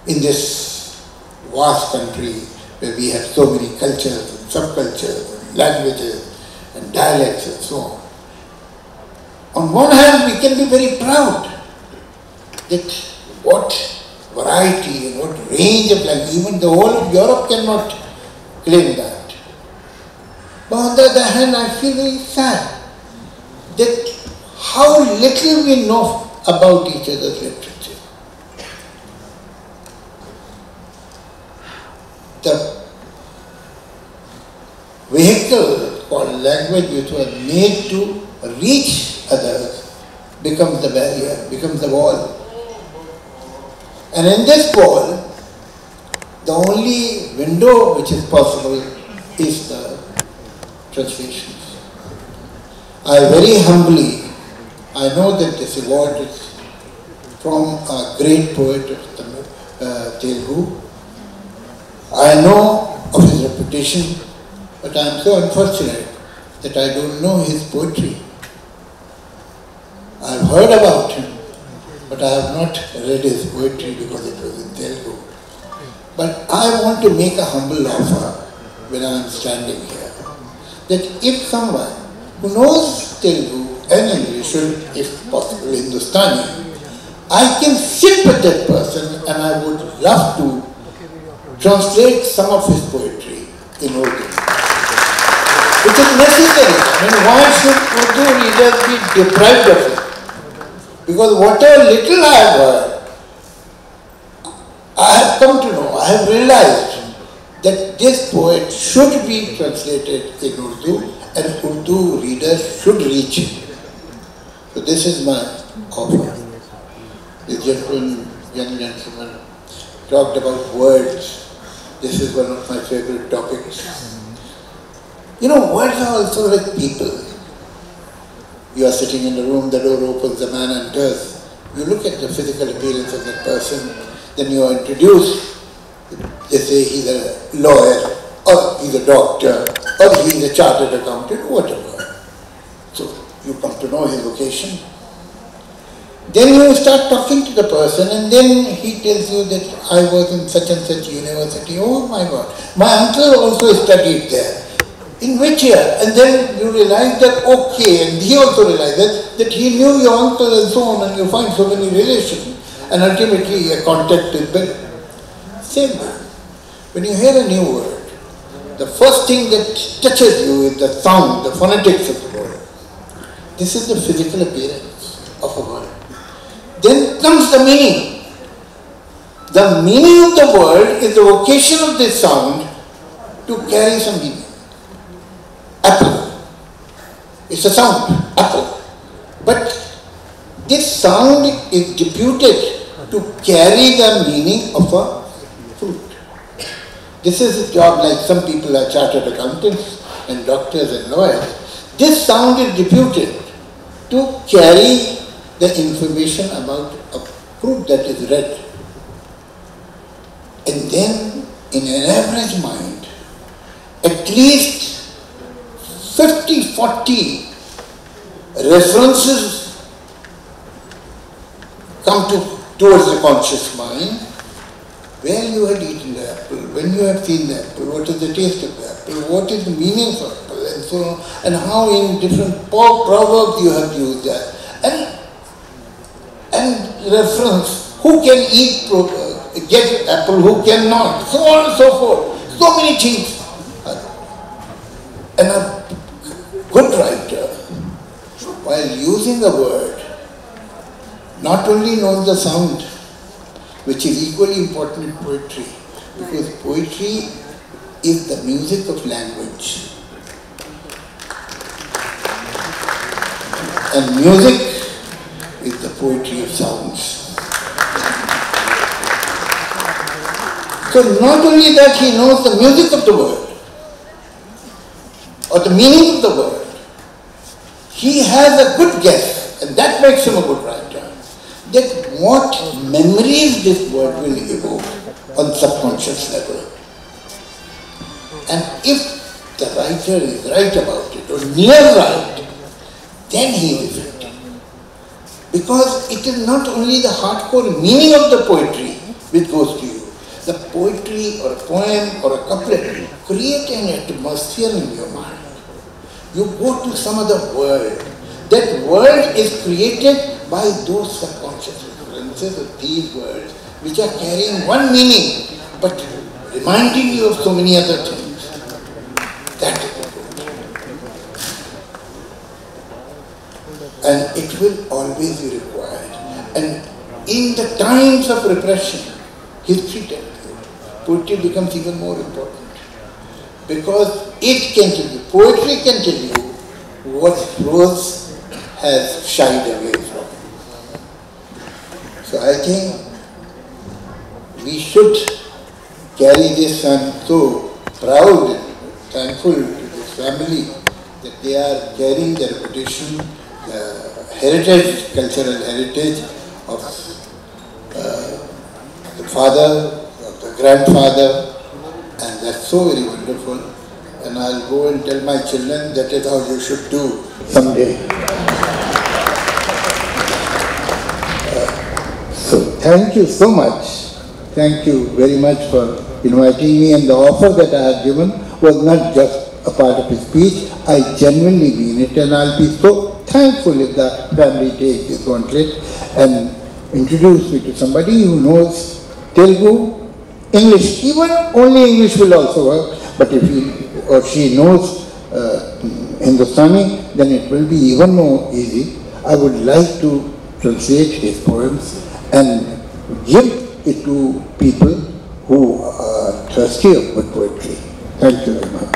In this vast country where we have so many cultures and subcultures and languages and dialects and so on. On one hand, we can be very proud that what variety and what range of language, even the whole of Europe cannot claim that. But on the other hand, I feel very sad that how little we know about each other's literature. The vehicle called language, which was made to reach others, becomes the barrier, becomes the wall. And in this wall, the only window which is possible is the translations. I very humbly, I know that this award is from a great poet of Telugu. I know of his reputation, but I am so unfortunate that I don't know his poetry. I have heard about him, but I have not read his poetry because it was in Telugu. But I want to make a humble offer when I am standing here, that if someone who knows Telugu and English, if possible Hindustani, I can sit with that person and I would love to translate some of his poetry in Urdu. Which is necessary. I mean, why should Urdu readers be deprived of it? Because whatever little I have heard, I have come to know, I have realized that this poet should be translated in Urdu and Urdu readers should reach him. So this is my offer. This young gentleman talked about words. This is one of my favorite topics. You know, words are also like people. You are sitting in a room, the door opens, the man enters. You look at the physical appearance of that person, then you are introduced. They say he's a lawyer, or he's a doctor, or he's a chartered accountant, whatever. So you come to know his vocation. Then you start talking to the person and then he tells you that I was in such and such university. Oh my God, my uncle also studied there. In which year? And then you realize that okay, and he also realizes that he knew your uncle and so on, and you find so many relations, and ultimately a contact is built. Same way. When you hear a new word, the first thing that touches you is the sound, the phonetics of the word. This is the physical appearance of a word. Then comes the meaning. The meaning of the word is the vocation of this sound to carry some meaning. Apple. It's a sound, apple. But this sound is deputed to carry the meaning of a fruit. This is a job like some people are chartered accountants and doctors and lawyers. This sound is deputed to carry the information about a fruit that is red. And then in an average mind, at least 50-40 references come towards the conscious mind, where you had eaten the apple, when you have seen the apple, what is the taste of the apple, what is the meaning of apple, and so on, and how in different proverbs you have used that. And reference, who can eat, get apple, who cannot, so on and so forth. So many things. And a good writer, while using a word, not only knows the sound, which is equally important in poetry, because poetry is the music of language. And music is the poetry of sounds. So not only that he knows the music of the word, or the meaning of the word, he has a good guess, and that makes him a good writer, that what memories this word will evoke on subconscious level. And if the writer is right about it, or near right, then he is effective. Because it is not only the hardcore meaning of the poetry which goes to you, the poetry or a poem or a couplet create an atmosphere in your mind. You go to some other world. That world is created by those subconscious references of these words, which are carrying one meaning, but reminding you of so many other things. That is the poetry. And it will always be required. And in the times of repression, history tells you, poetry becomes even more important. Because it can tell you, poetry can tell you what prose has shied away from. So I think we should carry this. I'm so proud and thankful to this family that they are carrying the reputation, the heritage, cultural heritage of the father, of the grandfather, and that's so very wonderful. And I'll go and tell my children that is how you should do someday. So thank you so much. Thank you very much for inviting me, and the offer that I have given was not just a part of his speech. I genuinely mean it, and I'll be so thankful if the family takes this gauntlet and introduce me to somebody who knows Telugu, English, even only English will also work, but if he or she knows Hindustani, then it will be even more easy. I would like to translate his poems and give it to people who are thirsty of good poetry. Thank you very much.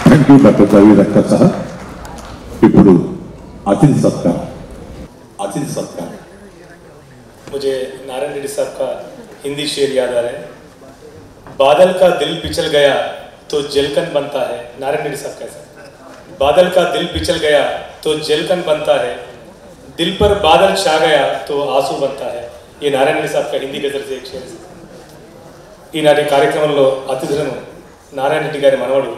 Thank you, Dr. Javed Akhtar Sahab. ఇప్పుడు अतिथि सत्कार. मुझे नारायण रेड्डी साहब का हिंदी शेर याद आ रहा है. बादल का दिल पिछल गया तो जलकन बनता है. नारायण रेड्डी साहब कैसा? बादल का दिल पिछल गया तो जलकन बनता है, दिल पर बादल छा गया तो आंसू बनता है. ये नारायण रेड्डी साहब का हिंदी गजल से एक शेर है. ఈనాటి కార్యక్రమంలో అతిథులను నారాయణ రెడ్డి గారి మనవడు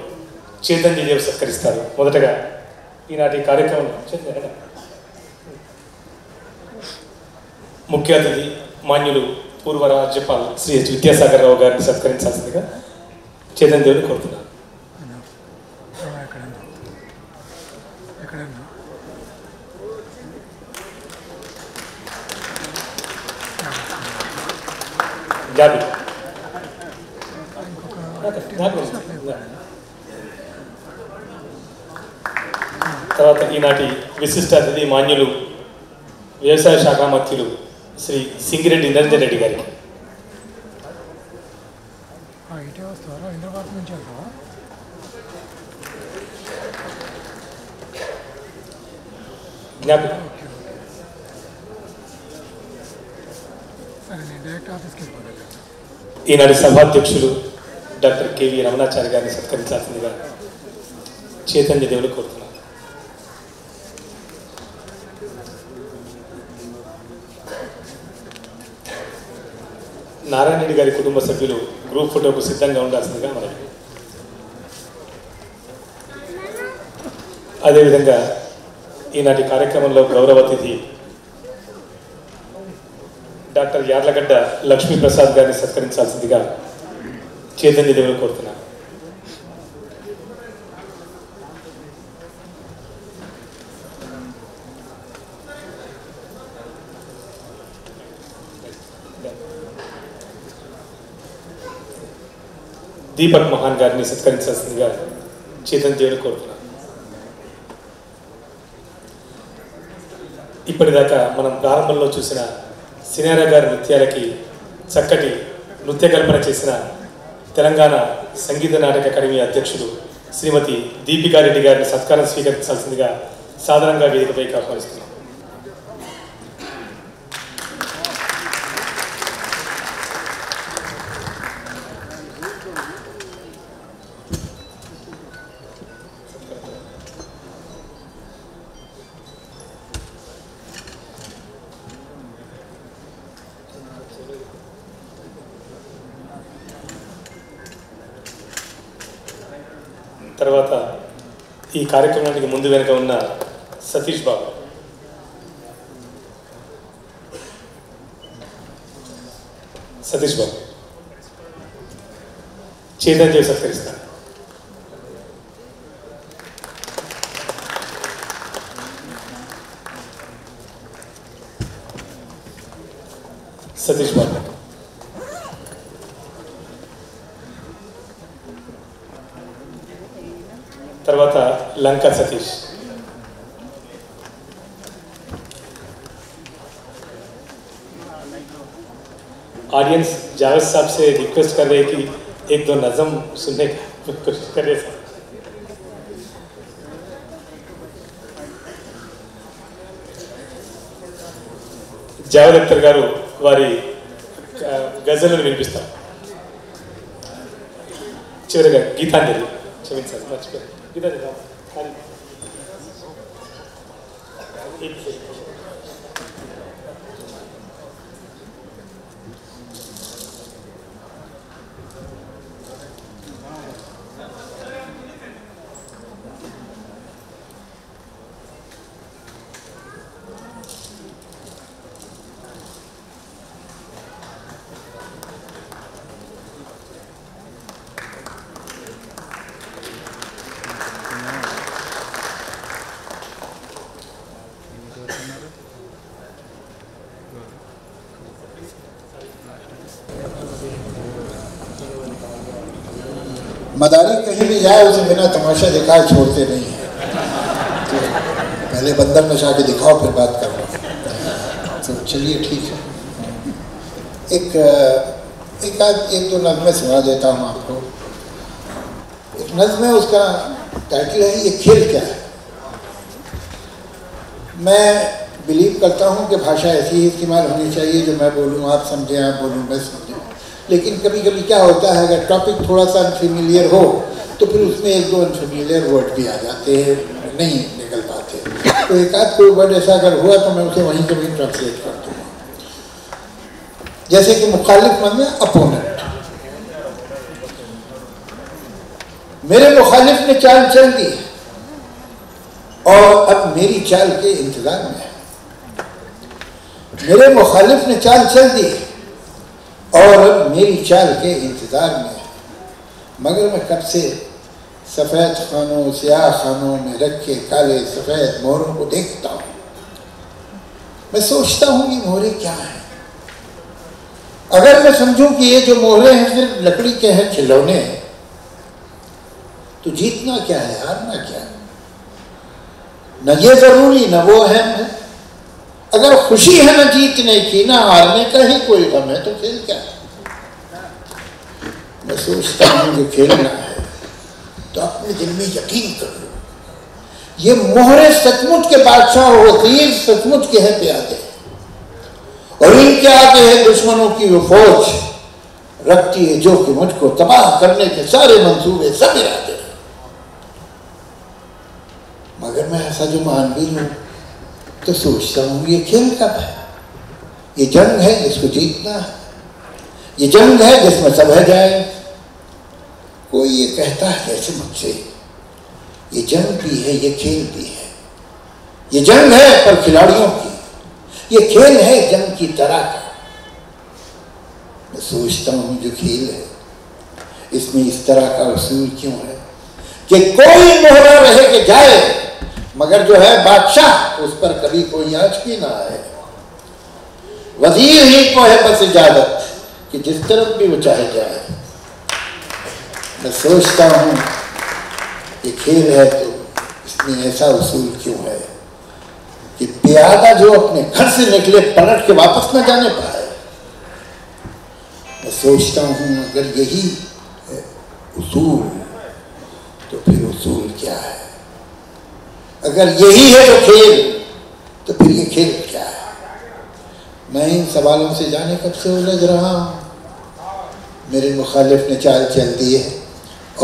చైతన్య దేవ్ సత్కరిస్తారు. మొదటగా ఈనాటి కార్యక్రమంలో ముఖ్య అతిథి మాన్యులు పూర్వ రాజ్యపాల్ శ్రీ హెచ్ విద్యాసాగర్ రావు గారిని సత్కరించాల్సిందిగా చైతన్య దేవుని కోరుతున్నాను. తర్వాత ఈనాటి విశిష్ట అతిథి మాన్యులు వ్యవసాయ శాఖ మంత్రులు శ్రీ సింగిరెడ్డి నిరంజన్ రెడ్డి గారికి. ఈనాటి సభాధ్యక్షులు డాక్టర్ కేవీ రమణాచారి గారిని సత్కరించాల్సిందిగా చైతన్య దేవుని కోరుతున్నారు. నారాయణ రెడ్డి గారి కుటుంబ సభ్యులు గ్రూప్ ఫోటోకు సిద్ధంగా ఉండాల్సిందిగా మనకి. అదేవిధంగా ఈనాటి కార్యక్రమంలో గౌరవ అతిథి డాక్టర్ యార్లగడ్డ లక్ష్మీప్రసాద్ గారిని సత్కరించాల్సిందిగా చైతన్య దేవుని కోరుతున్నారు. దీపక్ మహాన్ గారిని సత్కరించాల్సిందిగా చైతన్య దేవుని కోరుతున్నారు. ఇప్పటిదాకా మనం ప్రారంభంలో చూసిన సినారా గారి నృత్యాలకి చక్కటి నృత్య కల్పన చేసిన తెలంగాణ సంగీత నాటక అకాడమీ అధ్యక్షులు శ్రీమతి దీపికారెడ్డి గారిని సత్కారం స్వీకరించాల్సిందిగా సాధారణంగా వేదికపైకి ఆహ్వానిస్తున్నాం. తర్వాత ఈ కార్యక్రమానికి ముందు వెనుక ఉన్న సతీష్ బాబు, సతీష్ బాబు చైతన్య సత్కరిస్తారు. సతీష్ బాబు తర్వాత లంకా సతీష్. ऑडियंस जावेद साहब से रिक्वेस्ट कर रहे हैं कि एक दो नज़म सुनने की कोशिश कर रहे हैं. जावेद अख्तर गारू वारी गजल विनिपिस्तार. చివరిగా గీతాంజలి క్షమించాలి మర్చిపోయాను. గీతాంజలి मदारी कहीं भी जाए उसे बिना तमाशा दिखाए छोड़ते नहीं है. तो पहले बंदर नशा के दिखाओ फिर बात करो. तो चलिए ठीक है. एक दो नज़में सुना देता हूँ आपको. एक नज़्म है, उसका टाइटल है ये खेल क्या है. मैं बिलीव करता हूँ कि भाषा ऐसी ही इस्तेमाल होनी चाहिए जो मैं बोलूँ आप समझें, आप बोलूँ मैं समझूँ. लेकिन कभी कभी क्या होता है, अगर टॉपिक थोड़ा सा अनफेमिलियर हो तो फिर उसमें एक दो अनफेमिलियर वर्ड भी आ जाते हैं, नहीं निकल पाते. तो एक आध कोई वर्ड ऐसा अगर हुआ तो मैं उसे वहीं से वहीं ट्रांसलेट कर दूँगा. जैसे कि मुखालिफ मन में अपोनेंट. मेरे मुखालिफ ने चाल चल दी और अब मेरी चाल के इंतजार में है. मेरे मुखालिफ ने चाल चल दी और मेरी चाल के इंतज़ार में, मगर मैं कब से सफ़ेद खानों स्याह खानों में रखे काले सफ़ेद मोहरों को देखता हूँ. मैं सोचता हूँ ये मोहरे क्या हैं. अगर मैं समझूं कि ये जो मोहरे हैं सिर्फ लकड़ी के हैं, खिलौने हैं, तो जीतना क्या है, हारना क्या है. न ये ज़रूरी न वो अहम है. अगर खुशी है न जीतने की, ना हारने का ही कोई गम है, तो खेल क्या है. मैं सोचता हूँ जो खेलना है तो अपने दिल में यकीन कर लो. ये मोहरे सचमुच के बादशाह हो, तीर सचमुच के हैं प्यादे, और इनके आगे है दुश्मनों की वो फौज, रखती है जो कि मुझको तबाह करने के सारे मंसूबे सब इरादे. मगर मैं ऐसा जो मान भी लूं तो सोचता हूँ ये खेल कब है. ये जंग है जिसको जीतना है. ये जंग है जिसमें सब है जाए. कोई ये कहता है जैसे मुझसे ये जंग भी है, ये खेल भी है. ये जंग है पर खिलाड़ियों की, ये खेल है जंग की तरह का. मैं सोचता हूँ जो खेल है इसमें इस तरह का उसूल क्यों है कि कोई मोहरा रहे कि जाए, मगर जो है बादशाह उस पर कभी कोई आँच भी ना आए. वजीर ही को है बस इजाजत कि जिस तरफ भी वो चाहे जाए. मैं सोचता हूँ ये खेल है तो इसमें ऐसा उसूल क्यों है कि प्यादा जो अपने घर से निकले पलट के वापस न जाने पाए. मैं सोचता हूँ अगर यही है उसूल तो फिर उसूल क्या है. अगर यही है तो खेल तो फिर ये खेल क्या है. मैं इन सवालों से जाने कब से उलझ रहा हूँ. मेरे मुखालिफ ने चाल चल दी है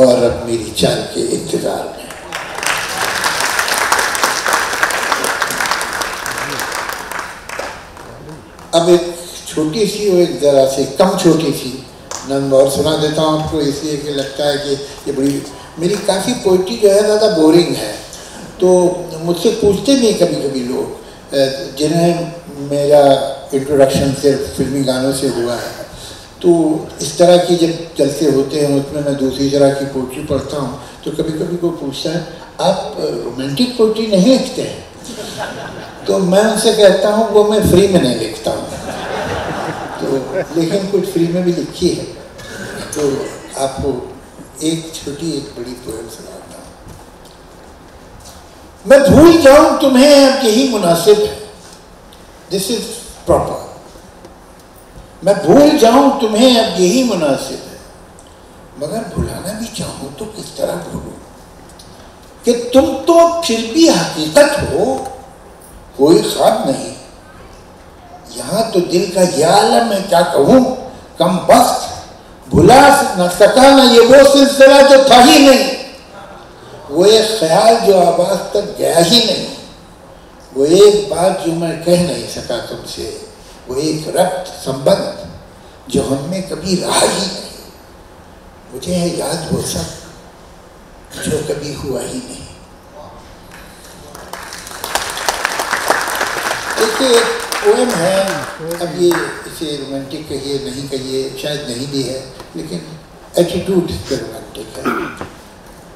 और अब मेरी चाल के इंतजार में. अब एक छोटी सी और एक ज़रा से कम छोटी सी नंद और सुना देता हूँ आपको, इसलिए कि लगता है कि ये बड़ी मेरी काफ़ी पोइट्री जो है ज़्यादा बोरिंग है. तो मुझसे पूछते भी कभी कभी लोग जिन्हें मेरा इंट्रोडक्शन सिर्फ फिल्मी गानों से हुआ है तो इस तरह की जब जलसे होते हैं उसमें मैं दूसरी तरह की पोइट्री पढ़ता हूँ, तो कभी कभी कोई पूछता है आप रोमांटिक पोइट्री नहीं लिखते हैं? तो मैं उनसे कहता हूँ वो मैं फ्री में नहीं लिखता हूँ, तो लेकिन कुछ फ्री में भी लिखी है। तो आपको एक छोटी एक बड़ी पोएम सुनाता हूँ। मैं भूल जाऊं तुम्हें अब यही मुनासिब है, दिस इज प्रॉपर। मैं भूल जाऊं तुम्हें अब यही मुनासिब है, मगर भुलाना भी चाहूं तो किस तरह भूलूं कि तुम तो फिर भी हकीकत हो, कोई ख्वाब नहीं। यहां तो दिल का ये आलम है, क्या कहूं कम बख्त, भुला न सका ना ये वो सिलसिला जो था ही नहीं, वो एक ख्याल जो आवाज तक गया ही नहीं, वो एक बात जो मैं कह नहीं सका तुमसे, वो एक रक्त संबंध जो हमने कभी रहा ही नहीं। मुझे है याद वो सब जो कभी हुआ ही नहीं। देखिए पोएम है, अब ये इसे रोमांटिक कहिए नहीं कहिए, शायद नहीं भी है, लेकिन एटीट्यूड इसका रोमांटिक है।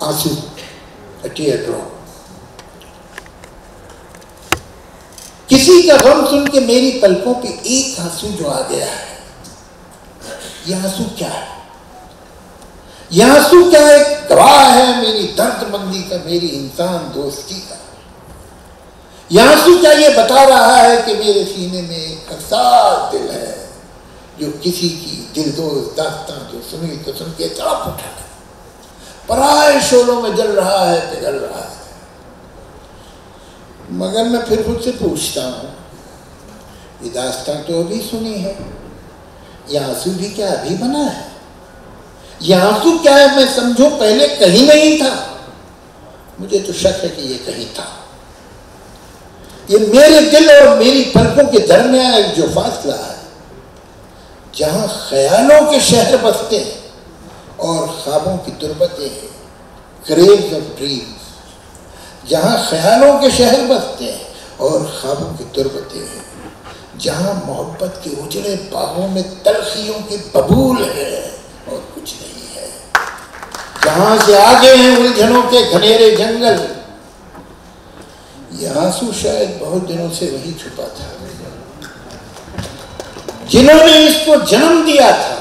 आंसू, a teardrop। किसी का गम सुन के मेरी पलकों पे एक आंसू जो आ गया है, यह आंसू क्या है? यह आंसू क्या एक गवाह है मेरी दर्दमंदी का, मेरी इंसान दोस्ती का। यह आंसू क्या ये बता रहा है कि मेरे सीने में एक हसास दिल है, जो किसी की दिलदोज दास्तां जो सुनी तो सुन के तड़प उठा है, पराए शोलों में जल रहा है, पिघल रहा है। मगर मैं फिर खुद से पूछता हूँ, ये दास्तां तो अभी सुनी है, यह आंसू भी क्या अभी बना है? यह आंसू क्या है मैं समझूं पहले कहीं नहीं था? मुझे तो शक है कि ये कहीं था। ये मेरे दिल और मेरी पलकों के दरमियान एक जो फासला है, जहां ख्यालों के शहर बसते हैं और ख्वाबों की तुरबतें हैं, क्रेव्स ऑफ ड्रीम्स। जहां ख्यालों के शहर बसते हैं और ख्वाबों की तुरबतें हैं, जहां मोहब्बत के उजड़े बाहों में तलखियों के बबूल है और कुछ नहीं है। जहां से आगे हैं उलझनों के घनेरे जंगल, यह आंसू शायद बहुत दिनों से वही छुपा था। जिन्होंने इसको जन्म दिया था,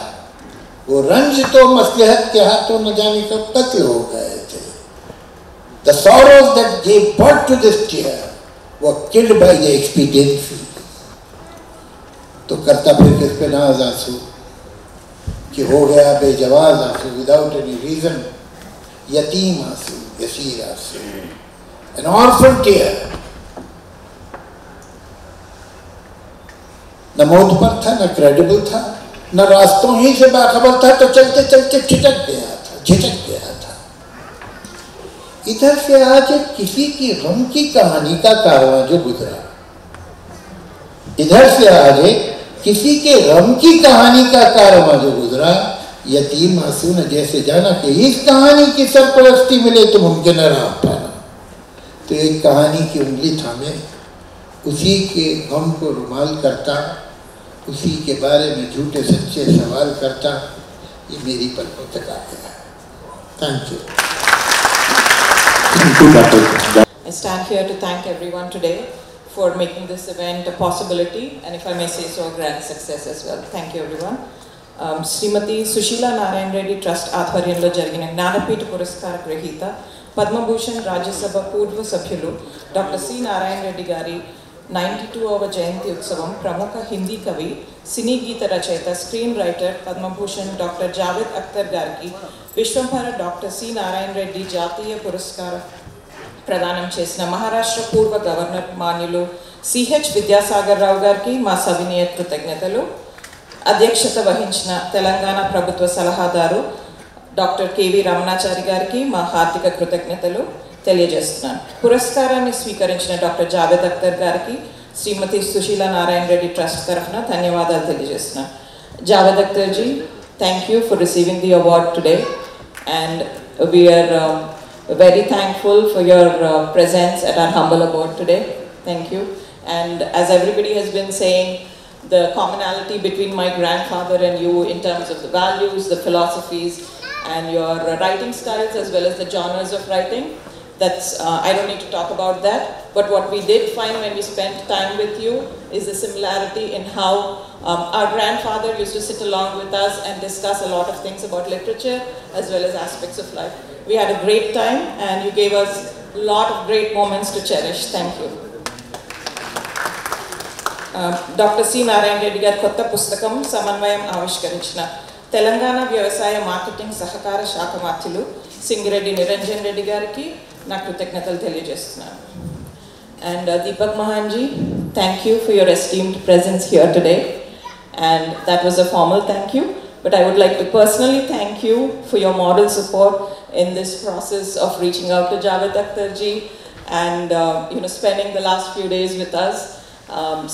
वो रंज तो मसलहत के हाथों न जाने कब कत्ल हो गए थे। The sorrows that gave birth to this tear were killed by the expediency। तो करता फिर किस पे नाज आंसू कि हो गया बेजवाज आंसू, विदाउट एनी रीजन, यतीम आंसू, यसीर आंसू, एन ऑर्फन टीयर। न मौत पर था, न क्रेडिबल था, न रास्तों ही से बाखबर था, तो चलते चलते झिझक गया था। इधर से आज किसी की गम की कहानी का कारवां जो गुजरा, इधर से आज किसी के गम की कहानी का कारवां जो गुजरा, यतीम आंसू ने जैसे जाना कि इस कहानी की सरपरस्ती मिले तो मुमकिन न रहा पाना। तो एक कहानी की उंगली थामे उसी के गम को रुमाल करता, उसी के बारे में झूठे सच्चे सवाल करता, ये मेरी पलकों तक आ गया। Thank you. I stand here to thank everyone today for making this event a possibility, and if I may say so, a grand success as well. Thank you everyone. Srimati Sushila Narayan Reddy Trust ఆధ్వర్యంలో జరిగిన జ్ఞానపీఠ పురస్కార గ్రహీత పద్మభూషణ్ రాజ్యసభ పూర్వ సభ్యులు doctor C Narayana Reddy గారి 92వ జయంతి ఉత్సవం ప్రముఖ హిందీ కవి, సినీ గీత రచయిత, screen writer Padma Bhushan doctor Javed Akhtar గారికి విశ్వంభర డాక్టర్ సి నారాయణ రెడ్డి జాతీయ పురస్కార ప్రదానం చేసిన మహారాష్ట్ర పూర్వ గవర్నర్ మాన్యులు సిహెచ్ విద్యాసాగర్ రావు గారికి మా సవినీయ కృతజ్ఞతలు. అధ్యక్షత వహించిన తెలంగాణ ప్రభుత్వ సలహాదారు డాక్టర్ కేవి రమణాచారి గారికి మా హార్దిక కృతజ్ఞతలు తెలియజేస్తున్నాను. పురస్కారాన్ని స్వీకరించిన డాక్టర్ జావేద్ అఖ్తర్ గారికి శ్రీమతి సుశీల నారాయణ రెడ్డి ట్రస్ట్ తరఫున ధన్యవాదాలు తెలియజేస్తున్నాను. Javed Akhtar ji, thank you for receiving the award today, and we are very thankful for your presence at our humble award today. Thank you. And as everybody has been saying, the commonality between my grandfather and you in terms of the values, the philosophies, and your writing styles as well as the genres of writing. That's, I don't need to talk about that, but what we did find when we spent time with you is the similarity in how our grandfather used to sit along with us and discuss a lot of things about literature as well as aspects of life. We had a great time and you gave us a lot of great moments to cherish. Thank you. Dr. C. Narayan Reddy garu kotta pustakam Samanvayam Avishkarinchina Telangana Vyavasaya Marketing Sahakara Shakamathilu Singireddy Niranjan Reddy gariki na krutajnatalu teliyajesthunnanu. And Deepak Mahanji, thank you for your esteemed presence here today. And that was a formal thank you, but I would like to personally thank you for your moral support in this process of reaching out to Javed Akhtar ji and spending the last few days with us.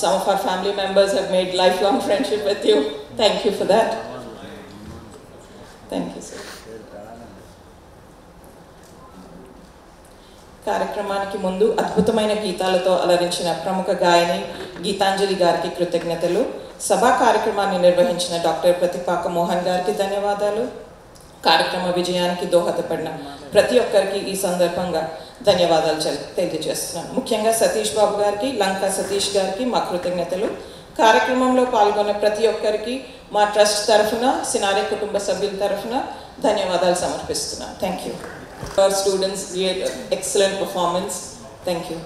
Some of our family members have made lifelong friendship with you. Thank you for that. Thank you, sir. కార్యక్రమానికి ముందు అద్భుతమైన గీతాలతో అలరించిన ప్రముఖ గాయని గీతాంజలి గారికి కృతజ్ఞతలు. సభా కార్యక్రమాన్ని నిర్వహించిన డాక్టర్ ప్రతిపాక మోహన్ గారికి ధన్యవాదాలు. కార్యక్రమ విజయానికి దోహదపడిన ప్రతి ఒక్కరికి ఈ సందర్భంగా ధన్యవాదాలు తెలియజేస్తున్నాను. ముఖ్యంగా సతీష్ బాబు గారికి, లంకా సతీష్ గారికి మా కృతజ్ఞతలు. కార్యక్రమంలో పాల్గొన్న ప్రతి ఒక్కరికి మా ట్రస్ట్ తరఫున, సినారే కుటుంబ సభ్యుల తరఫున ధన్యవాదాలు సమర్పిస్తున్నాను. Thank you. Our students gave excellent performance. Thank you.